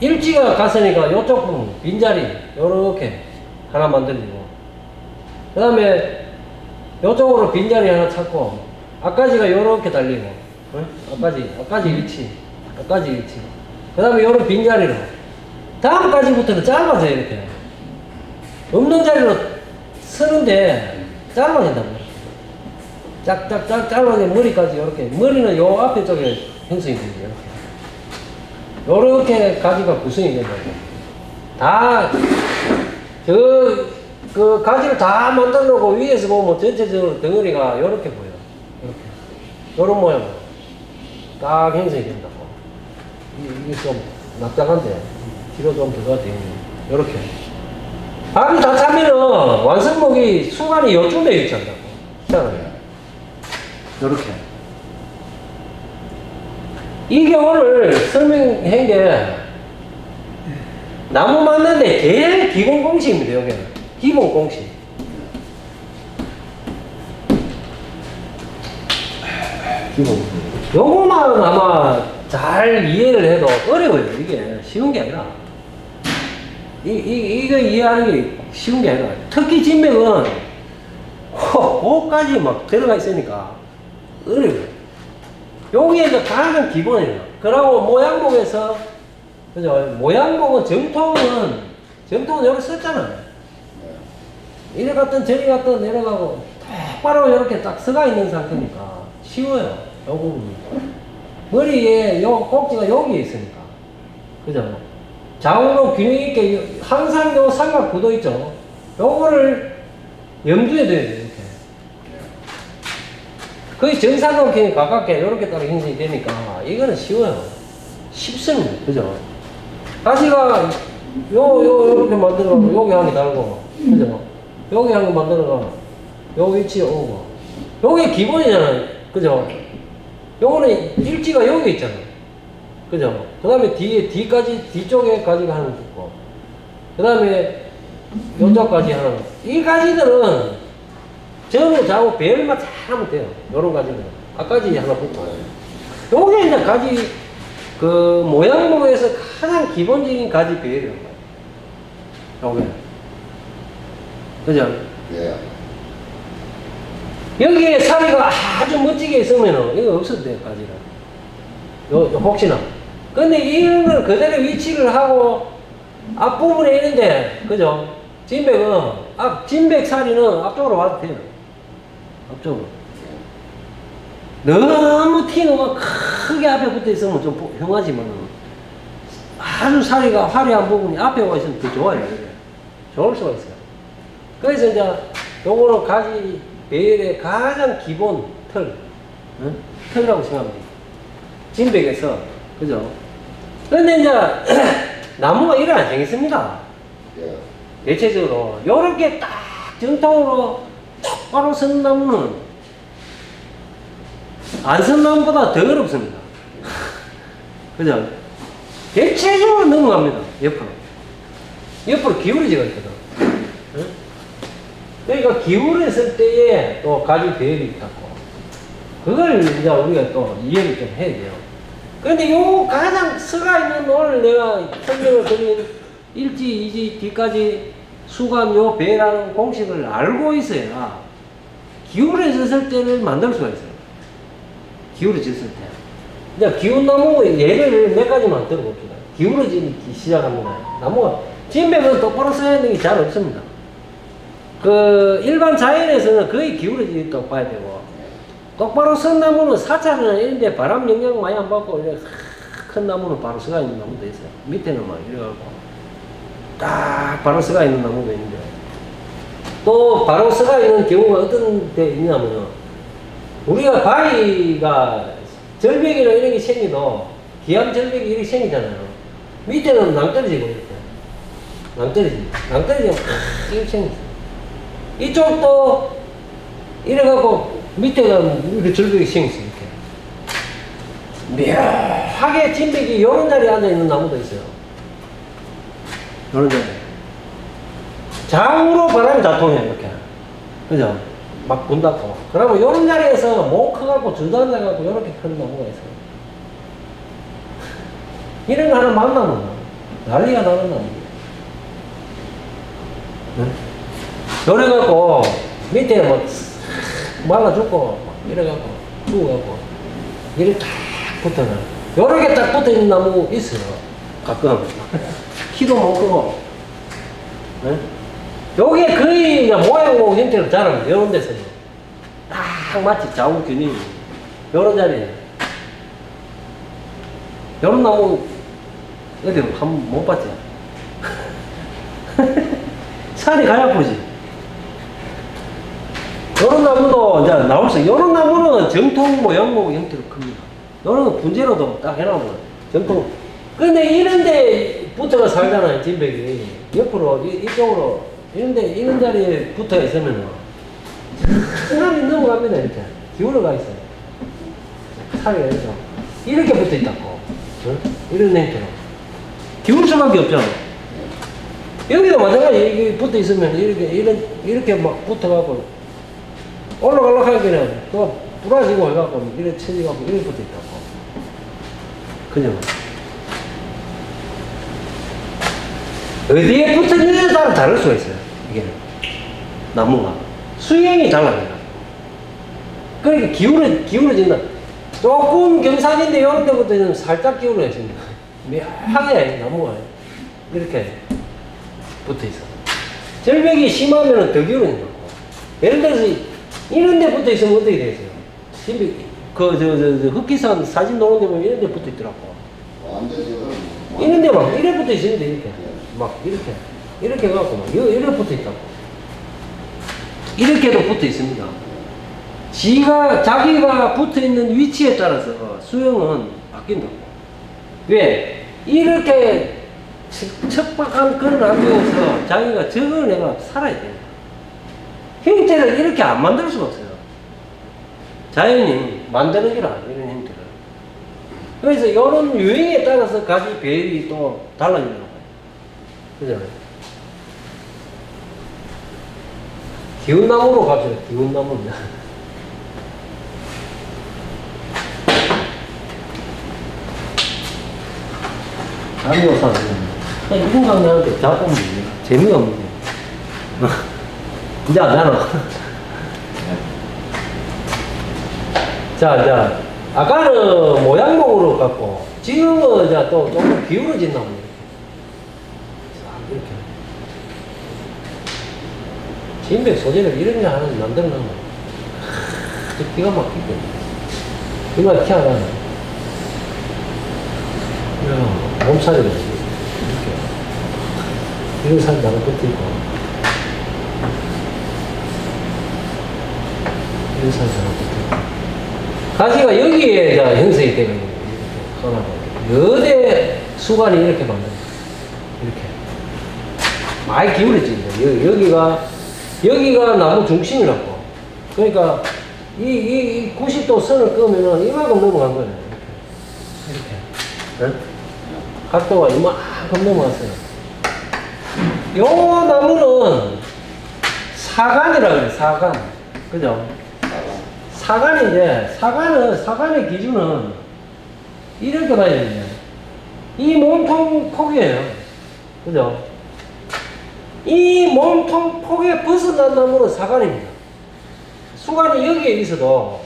일지가 갔으니까 요쪽 부분 빈자리 요렇게 하나 만들어지고 그 다음에 요쪽으로 빈자리 하나 찾고 앞까지가 요렇게 달리고 응? 앞까지 위치 그 다음에 요런 빈자리로 다음까지부터는 짧아져요. 이렇게 없는 자리로 서는데 짧아진다고. 짝짝짝 짧아진 머리까지 이렇게. 머리는 요 앞에 쪽에 형성이 되죠. 요렇게 가지가 구성이 된다고. 그 가지를 다 만들어 놓고 위에서 보면 전체적으로 덩어리가 요렇게 보여. 이렇게. 요런 모양으로 딱 형성이 된다고. 이게 좀 납작한데 뒤로 좀 들어가야 되겠네. 요렇게. 밥이 다 차면은 완성목이 수간이 요쯤에 위치한다고. 시작을 요렇게. 이 경우를 설명한 게 나무 맞는데 제일 기본 공식입니다. 여기는 기본 공식. 요거만 아마 잘 이해를 해도 어려워요. 이게 쉬운 게 아니라 이거 이해하는 게 쉬운 게 아니라 특히 진맥은 호까지 막 들어가 있으니까 어려워요. 여기에 이제 가장 기본이에요. 그러고 모양봉에서 그죠? 모양봉은 정통은 여기 썼잖아요. 이래 갔든 저리 갔든 내려가고 똑바로 이렇게 딱 서가 있는 상태니까 쉬워요. 요 부분이. 머리에 요 꼭지가 여기에 있으니까. 그죠? 좌우로 균형 있게 항상 요 삼각 구도 있죠? 요거를 염두에 둬야 돼요. 이렇게. 거의 정사각형에 가깝게 이렇게 따라 형성이 되니까 이거는 쉬워요. 쉽습니다. 그죠? 가지가 요렇게 만들어가고 여기 한 개 달고 그죠? 여기 한 개 만들어가 요 위치에 오고 요게 기본이잖아요. 그죠? 요거는 일지가 여기 있잖아. 그죠? 그 다음에 뒤쪽에 가지가 하나 붙고, 그 다음에 요쪽까지 하나. 이 가지들은 전후 좌우 배열만 잘 하면 돼요. 요런 가지들은. 앞가지 하나 붙고. 요게 이제 가지, 그 모양목에서 가장 기본적인 가지 배열이에요. 요게. 그죠? 예. 여기에 사리가 아주 멋지게 있으면은 이거 없어도 돼요, 가지가. 혹시나. 근데 이런 걸 그대로 위치를 하고 앞부분에 있는데, 그죠? 진백 사리는 앞쪽으로 와도 돼요. 앞쪽으로. 너무 튀는 크게 앞에 붙어 있으면 좀 흉하지만 아주 사리가 화려한 부분이 앞에 와 있으면 더 좋아요. 이게. 좋을 수가 있어요. 그래서 이제 요거는 가지 배열의 가장 기본 틀, 응? 틀이라고 생각하면 돼요. 진백에서, 그죠? 근데 이제 나무가 이래 안 생겼습니다. 예. 대체적으로 요렇게 딱 정통으로 똑바로 선 나무는 안 선 나무보다 더 어렵습니다. 그죠? 대체적으로 넘어갑니다. 옆으로 기울어지가 있거든. 응? 그러니까 기울었을 때에 또 가지 배열이 있다고. 그걸 이제 우리가 또 이해를 좀 해야 돼요. 그런데 요 가장 서가 있는 오늘 내가 설명을 드린 일지, 이지, 뒤까지 수간 요 배라는 공식을 알고 있어야 기울어졌을 때를 만들 수가 있어요. 기울어졌을 때. 이제 기운나무 예를 몇 가지만 들어봅시다. 기울어지기 시작합니다. 나무가, 진백은 똑바로 써야 되는 게 잘 없습니다. 그 일반 자연에서는 거의 기울어지게 봐야 되고, 똑바로 선 나무는 사찰이나 이런 데 바람 영향 많이 안 받고 이렇게 큰 나무는 바로 서가 있는 나무도 있어요. 밑에는 막 이래갖고 딱 바로 서가 있는 나무도 있는데, 또 바로 서가 있는 경우가 어떤 데 있냐면요, 우리가 바위가 절벽이나 이런 게 생기도 기암 절벽이 이렇게 생기잖아요. 밑에는 낭떠러지고 이렇게 낭떠러지면 이렇게 생겼어요. 이쪽도 이래갖고 밑에가 이렇게 절벽이 생겼어요. 이렇게 묘하게 진백이 요런 자리에 앉아있는 나무도 있어요. 요런 자리에 좌우로 바람이 다 통해요. 이렇게, 그죠? 막 분다고. 그러면 요런 자리에서 목 커갖고 주저앉아갖고 요렇게 큰 나무가 있어요. 이런 거 하나 만나면 난리가 나는 나무. 응? 요래갖고 밑에 뭐 말라 죽고 이래갖고 죽어갖고 이렇게 딱 붙어요. 요렇게 딱 붙어있는 나무 있어요. 가끔 키도 못 크고. 응? 요게 거의 모양하고 형태를 자랍니다. 요런 데서는 딱 마치 좌우 균이 요런 자리에 요런 나무 어디 한번 못 봤지? 산에 가야 보지. 요런 나무도 이제 나올 수, 요런 나무는 정통 모양목 형태로 큽니다. 요런 분재로도 딱 해놓으면 정통. 근데 이런데 붙어가 살잖아요, 진백이. 옆으로, 이쪽으로, 이런 자리에 붙어 있으면은, 사람이 넘어갑니다, 이렇게. 기울어가 있어요. 살이 이렇게 붙어 있다고. 응? 이런 형태로. 기울 수밖에 없잖아. 여기도 마찬가지, 이렇게 붙어 있으면, 이렇게 막 붙어가고, 올라가려고 하기는, 또 부러지고 해갖고, 이렇게 쳐지갖고, 이렇게 붙어 있다고. 그죠? 어디에 붙어 있느냐에 따라 다를 수가 있어요. 이게. 나무가. 수행이 달라요. 그러니까 기울어진다. 조금 경사진데, 이런 데부터는 살짝 기울어 있습니다. 묘하게 나무가 이렇게 붙어 있어. 절벽이 심하면 더 기울어진다. 예를 들어서, 이런 데 붙어 있으면 어떻게 되겠어요? 흑기산 사진 놓은 데 보면 이런 데 붙어 있더라고. 이런 데 막, 이래 붙어 있습니다, 이렇게. 막, 이렇게 해갖고, 막, 이렇게 붙어 있다고. 이렇게도 붙어 있습니다. 자기가 붙어 있는 위치에 따라서 수영은 바뀐다고. 왜? 이렇게 척박한 그런 환경에서 자기가 적응해가 살아야 됩니다. 형태를 이렇게 안 만들 수가 없어요. 자연이 만드는 기라, 이런 힘들을. 그래서 이런 유행에 따라서 가지 배열이 또 달라지는 거예요. 그죠? 기운나무로 갑시다, 기운나무. 장미호사. 이런 강의하는데 자꾸 재미가 없네. 이제 안 하나? 자, 아까는 모양목으로 갖고, 지금은 자, 또 조금 기울어진다고. 이렇게. 진백 소재를 이런 게 하나 만드는 거. 기가 막히고. 이거 키하다. 몸살이 이렇게. 이런 살이 나가 붙어 있고. 이런 살이 나가 붙어 있고. 가지가 여기에 형성이 되고 있는 거예요. 여대 수관이 이렇게 만들어요. 이렇게. 많이 기울어진다. 여기가 나무 중심이라고. 그러니까, 이 90도 선을 끄면은 이만큼 넘어간 거예요. 이렇게. 네? 각도가 이만큼 넘어갔어요. 요 나무는 사간이라 그래, 사간. 그죠? 사간인데, 사간의 기준은 이렇게 봐야 되는데, 이 몸통 폭이에요. 그죠? 이 몸통 폭에 벗어난 나무는 사간입니다. 수간이 여기에 있어도,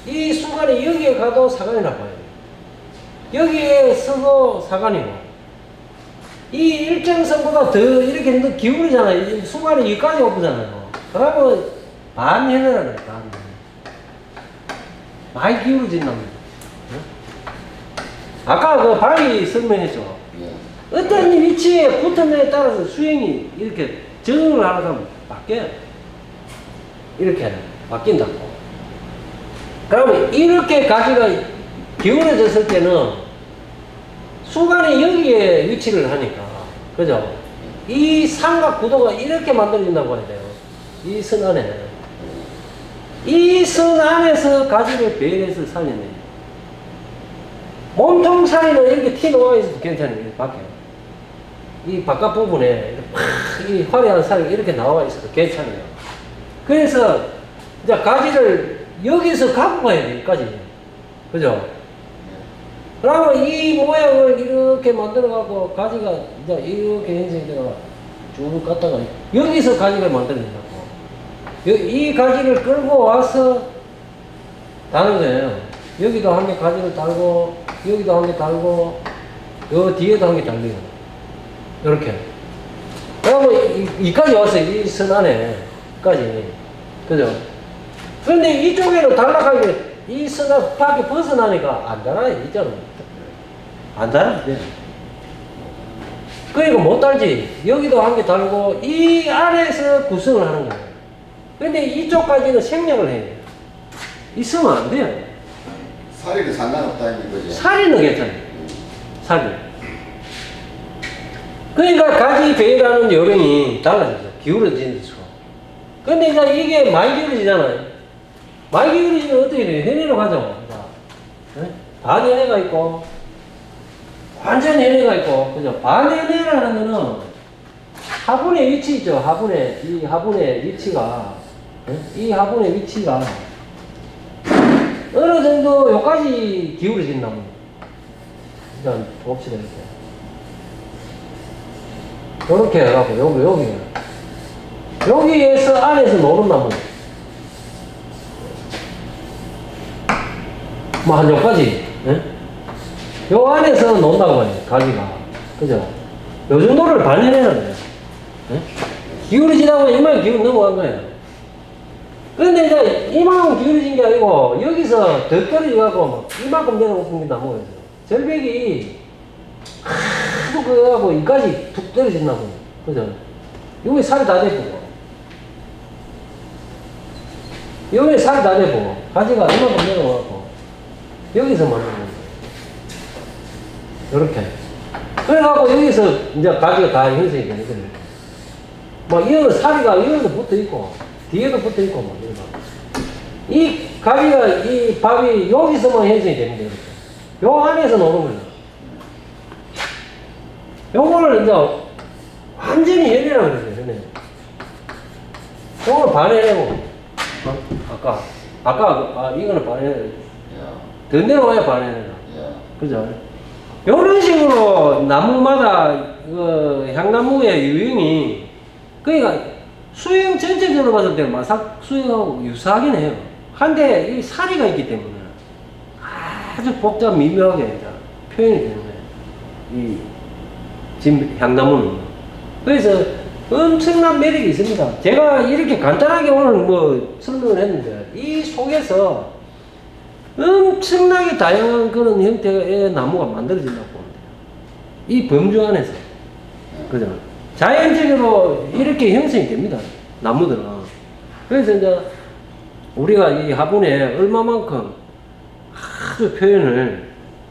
이 수간이 여기에 가도 사간이라고 해요. 여기에 서도 사간이고, 이 일정선보다 더 이렇게 기울이잖아요. 수간이 여기까지 오잖아요. 그러면 반해내라는 거예요. 많이 기울어진 나무. 아까 그 바위 설명했죠. 어떤 위치에 붙었느냐에 따라서 수행이 이렇게 적응을 하다 보면 바뀌어요. 이렇게 바뀐다고. 그러면 이렇게 가지가 기울어졌을 때는 수간이 여기에 위치를 하니까, 그죠? 이 삼각 구도가 이렇게 만들어진다고 해야 돼요. 이 선 안에. 이 선 안에서 가지를 배열해서 살리네. 몸통 사이는 이렇게 티 놓아 있어도 괜찮아요. 밖에. 이 바깥 부분에 이 화려한 살이 이렇게 나와 있어도 괜찮아요. 그래서 이제 가지를 여기서 갖고 가야 돼, 여기까지. 그죠? 그러면 이 모양을 이렇게 만들어갖고 가지가 이제 이렇게 형성되다가 쭉 갔다가 여기서 가지를 만들어낸다고. 이 가지를 끌고 와서 다는 거예요. 여기도 한 개 가지를 달고, 여기도 한 개 달고, 요 뒤에도 한 개 달리고. 요렇게. 그러면 이까지 왔어요. 이 선 안에까지. 그죠? 그런데 이쪽에는 단락하게 이 선을 밖에 벗어나니까 안 달아요. 이자는. 안 달아요. 그러니까 못 달지. 여기도 한 개 달고, 이 안에서 구성을 하는 거예요. 근데 이쪽까지는 생략을 해야 돼요. 있으면 안 돼요. 살이는 상관없다는 거지. 살이는 괜찮아요. 살이. 그러니까 가지 배라는 요령이 달라졌어요. 기울어지는 수가. 근데 이제 이게 많이 기울어지잖아요. 많이 기울어지면 어떻게 돼요? 해내로 가죠. 반해내가 있고, 완전 해내가 있고, 그죠? 반해내라는 거는 하분의 위치 있죠. 이 하분의 위치가, 이 하분의 위치가 어느 정도 여기까지 기울어진다면, 일단 봅시다, 이렇게. 요렇게 해갖고, 여기에서 안에서 노는 나무. 뭐, 한 여기까지, 요 안에서 논다고 해요, 가지가. 그죠? 요 정도를 반해내는 거예요. 기울어지다 보면 이만큼 기울어 넘어간 거예요. 그런데 이제 이만큼 기울어진 게 아니고, 여기서 더 떨어져가고, 이만큼 내려오는 게 나무예요. 절벽이 하도 그래가고, 여기까지 툭 떨어진다고. 그죠? 여기 살이 다 대보고, 여기 살이 다 대보고, 가지가 이만큼 내려와갖고, 여기서 만드는 거예요. 요렇게. 그래갖고, 여기서 이제 가지가 다 형성이 되는 거예요. 막, 이거는 살이가, 이거도 붙어 있고, 뒤에도 붙어 있고, 막, 이러고. 이 가지가, 이 밥이 여기서만 형성이 됩니다. 이렇게. 요 안에서 노는 거예요. 요거를 이제 완전히 열이라고 그러죠. 요걸 반해내고, 아까, 이거는 반해내고, 더 내려와야 반해내라. 그죠? 요런 식으로 나무마다, 향나무의 유형이, 그러니까 수형 전체적으로 봤을 때는 마삭 수형하고 유사하긴 해요. 한데, 이 사리가 있기 때문에 아주 복잡 미묘하게 표현이 되는 거예요. 이, 지금 향나무는. 그래서 엄청난 매력이 있습니다. 제가 이렇게 간단하게 오늘 뭐 설명을 했는데, 이 속에서 엄청나게 다양한 그런 형태의 나무가 만들어진다고 봅니다. 이 범주 안에서. 그죠? 자연적으로 이렇게 형성이 됩니다. 나무들은. 그래서 이제 우리가 이 화분에 얼마만큼 아주 표현을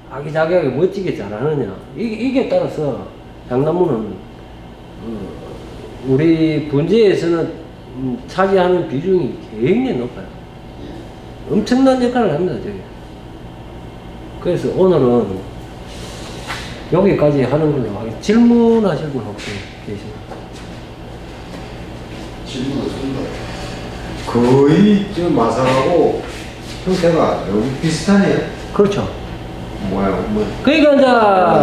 아기자기하게 멋지게 잘하느냐. 이게 따라서 향나무는 우리 분지에서는 차지하는 비중이 굉장히 높아요. 엄청난 역할을 합니다, 저기. 그래서 오늘은 여기까지 하는 걸로 하겠습니다. 질문하실 분 혹시 계신가요? 질문을 좀 거의 저 마상하고 형태가 너무 비슷하네요. 그렇죠. 뭐야, 뭐. 그러니까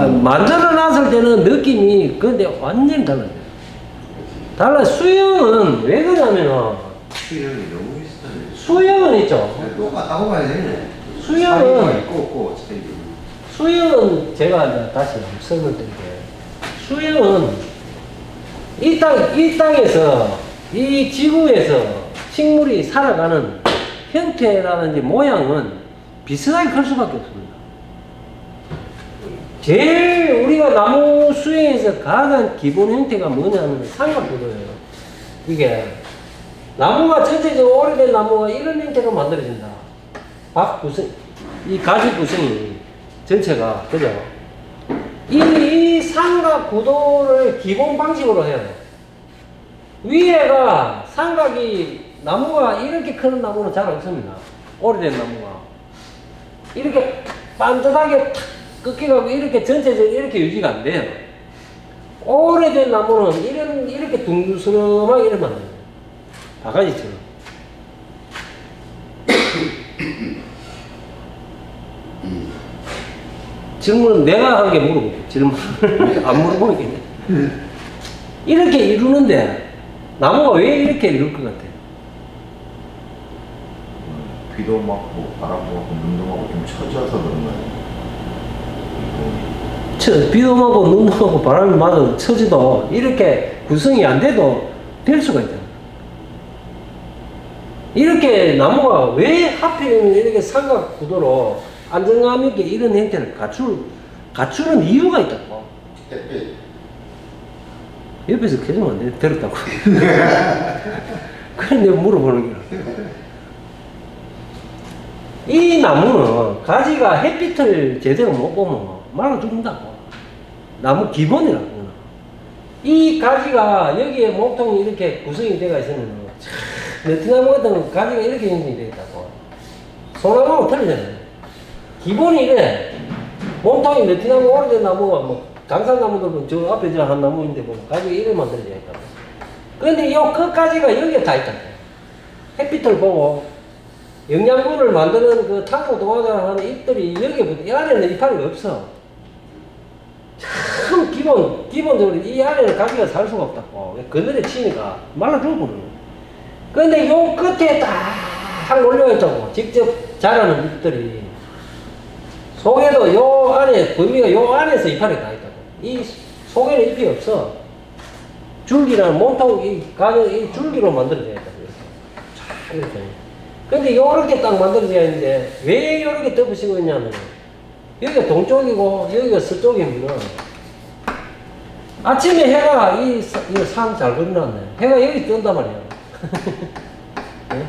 이제 만들어 놨을 때는 느낌이 근데 완전히 달라져요. 달라. 수영은 왜 그러냐면은 수영이 너무 비슷하네. 수영은 있죠. 똑같다고 봐야 되네. 수영은 사이가 있고 없고 차이가. 수영은 제가 이제 다시 설명드릴게요. 수영은 이 땅에서 이 지구에서 식물이 살아가는 형태라든지 모양은 비슷하게 클 수밖에 없습니다. 제일 우리가 나무 수영에서 가장 기본 형태가 뭐냐면 삼각구도예요. 이게 나무가 전체적으로 오래된 나무가 이런 형태로 만들어진다. 밥 구성, 이 가지 구성이 전체가, 그죠? 이 삼각구도를 기본 방식으로 해요. 위에가 삼각이, 나무가 이렇게 큰 나무는 잘 없습니다. 오래된 나무가. 이렇게 반듯하게 탁 꺾여가고 이렇게 전체적으로 이렇게 유지가 안 돼요. 오래된 나무는 이렇게 둥그스름하게 이렇게 만들어요. 바가지처럼. 질문은 내가 한 게 물어볼게. 질문을 안 물어보니까. 이렇게 이루는데 나무가 왜 이렇게 이룰 것 같아요? 비도 맞고 바람도 맞고 눈도 맞고 좀 처져서 그런 거예요. 비도 맞고 눈도 맞고 바람이 맞아도 처지도 이렇게 구성이 안 돼도 될 수가 있잖아요. 이렇게 나무가 왜 하필이면 이렇게 삼각 구도로 안정감 있게 이런 형태를 갖추는 이유가 있다고. 햇빛. 옆에서 계속 안 돼, 들었다고. 그래 내가 물어보는 거야. 이 나무는 가지가 햇빛을 제대로 못 보면 말라 죽는다고. 나무 기본이라고. 이 가지가 여기에 목통이 이렇게 구성이 되어 있으면 느티나무 같은 건 가지가 이렇게 형성이 되어 있다고. 소나무하고 틀리잖아요. 기본이 이래. 몸통이 느티나무 오래된 나무가 뭐 강산나무들은 저 앞에 저 한 나무인데 뭐 가지가 이래 만들어져 있다고. 그런데 요 끝가지가 여기에 다 있다고. 햇빛을 보고 영양분을 만드는 그 탄소 동화자라는 잎들이 여기에 이 안에는 이파리가 없어. 참 기본적으로 이 안에는 가지가 살 수가 없다고. 그늘에 치니까 말라 죽어버리는 거야. 그런데 요 끝에 딱 올려있다고. 직접 자라는 잎들이. 속에도 요 안에, 범위가 요 안에서 이파리가 다 있다고. 이 속에는 잎이 없어. 줄기라는 몸통, 이 줄기로 만들어져 있다고. 이렇게. 근데 요렇게 딱 만들어져야 하는데, 왜 요렇게 덮으시고 있냐면, 여기가 동쪽이고, 여기가 서쪽이면, 아침에 해가, 이거 산 잘 그려놨네. 해가 여기 뜬단 말이야. 네?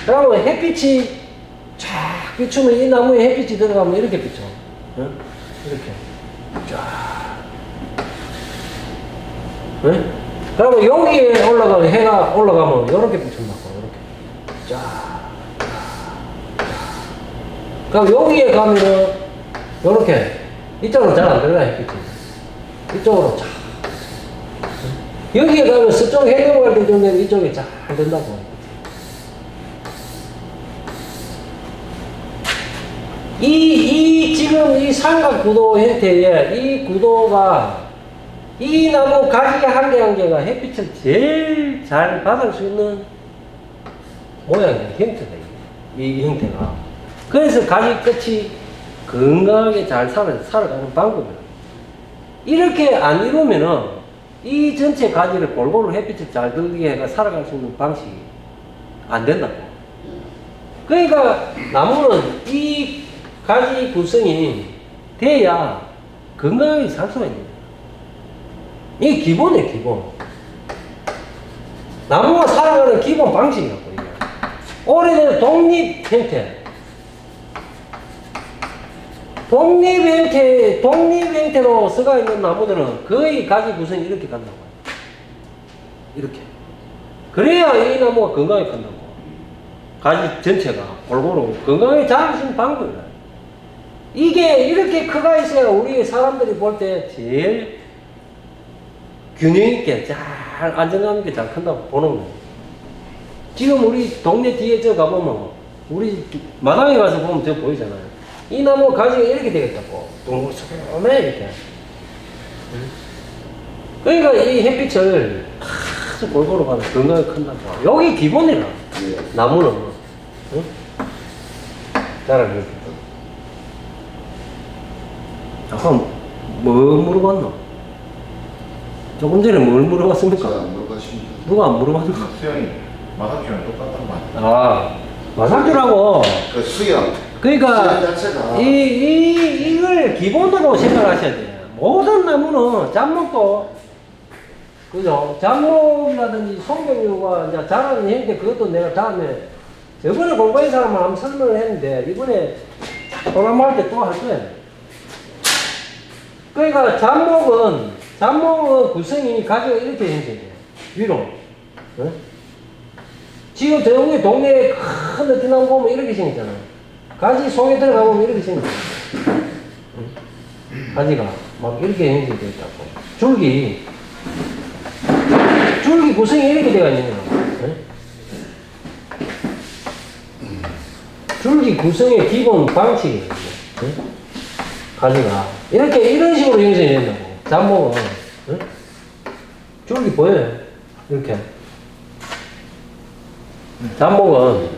그러면 햇빛이 쫙 비추면 이 나무에 햇빛이 들어가면 이렇게 비춰. 네? 이렇게. 쫙. 네? 그러면 여기에 해가 올라가면 이렇게 비춘다고. 이렇게. 쫙. 그럼 여기에 가면은 요렇게 이쪽으로 잘 안 들어가 햇빛이. 이쪽으로 쫙. 여기에 가면 서쪽 해 넘어갈 때 정도는 이쪽에 잘 된다고. 지금 이 삼각 구도 형태의 이 구도가 이 나무 가지 한 개 한 개가 햇빛을 제일 잘 받을 수 있는 모양의 형태다. 이 형태가. 그래서 가지 끝이 건강하게 잘 살아가는 방법이다. 이렇게 안 이루면은 이 전체 가지를 골고루 햇빛을 잘 들게 해가 살아갈 수 있는 방식이 안 된다고. 그러니까 나무는 이 가지 구성이 돼야 건강하게 살 수가 있는 거야. 이게 기본이에요, 기본. 나무가 살아가는 기본 방식이라고, 이게. 오래된 독립 형태. 독립 형태로 썩어 있는 나무들은 거의 가지 구성이 이렇게 간다고. 이렇게. 그래야 이 나무가 건강하게 간다고. 가지 전체가 골고루 건강하게 자랄 수 있는 방법이다. 이게 이렇게 커가 있어야 우리 사람들이 볼 때 제일 균형 있게 잘 안정감 있게 잘 큰다고 보는 거예요. 지금 우리 동네 뒤에 저 가보면 우리 마당에 가서 보면 저 보이잖아요. 이 나무 가지가 이렇게 되겠다고. 동글동글해 이렇게. 그러니까 이 햇빛을 아주 골고루 받아 건강하게 큰다고. 여기 기본이라. 나무는. 응? 자라는. 잠깐, 뭐 물어봤노? 조금 전에 뭘 물어봤습니까? 누가 안 물어봤노? 수영이 마사주랑 똑같단 말이야. 아, 마사주라고. 그 수영. 그러니까, 수영 자체가. 이걸 기본으로 생각하셔야 돼요. 모든 나무는 잡목도, 그죠? 잡목이라든지 송병류가 이제 자라는 형태, 그것도 내가 다음에, 저번에 공부한 사람을 한번 설명을 했는데, 이번에 도나무 할 때 또 할 거예요. 그러니까 잡목은 구성이 가지가 이렇게 형성돼요. 위로. 어? 지금 저기 동네에 큰 느티나무 보면 이렇게 생겼잖아요. 가지 속에 들어가보면 이렇게 생겼잖아요. 가지가 막 이렇게 형성되어 있다고. 줄기 구성이 이렇게 되어 있는 거예요. 줄기 구성의 기본 방식이에요. 가지가 이렇게 이런 식으로 형성이 된다고. 잡목은 응? 줄기 보여요? 이렇게 잡목은.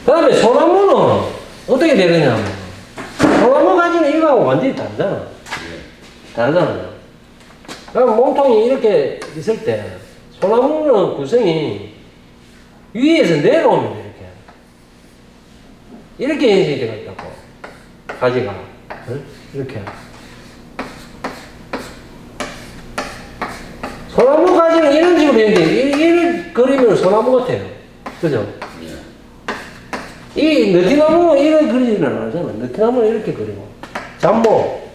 그 다음에 소나무는 어떻게 되느냐, 소나무 가지는 이거하고 완전히 다르잖아. 다르잖아요. 그럼 몸통이 이렇게 있을 때 소나무는 구성이 위에서 내려오면 이렇게 형성이 되어 있다고. 가지가. 응? 이렇게. 소나무 가지는 이런 식으로 형성이 이런 그리면 소나무 같아요. 그죠? 이 느티나무는 이렇게 그리지는 않잖아. 느티나무는 이렇게 그리고. 잡목,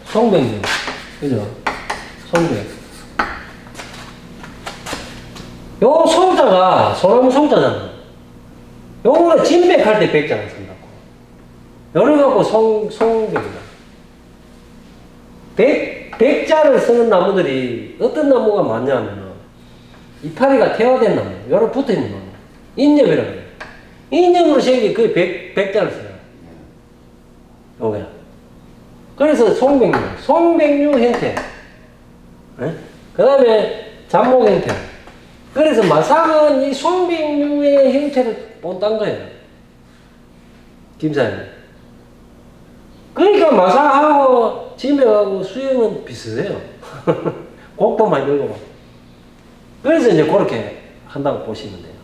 송백류. 그죠? 송백. 요 송자가 소나무 송자잖아. 요거는 진백할 때 백자를 쓴다고. 요래 갖고 송백이다. 백자를 쓰는 나무들이 어떤 나무가 많냐면 이파리가 태화된 나무, 요래 붙어 있는 나무. 인엽이라고 해요. 인엽으로 생긴 그 백자를 써요. 요게. 그래서 송백류 형태. 그 다음에 잡목 형태. 그래서 마상은 이 송백류의 형태를 본딴 거예요. 김사님. 그러니까 마상하고 진백하고 수영은 비슷해요. 곡도 많이 들고. 그래서 이제 그렇게 한다고 보시면 돼요.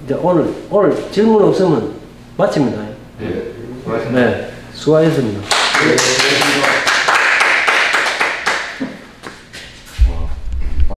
이제 오늘 질문 없으면 마칩니다. 네, 수고하셨습니다. 네, 수고하셨습니다. 네.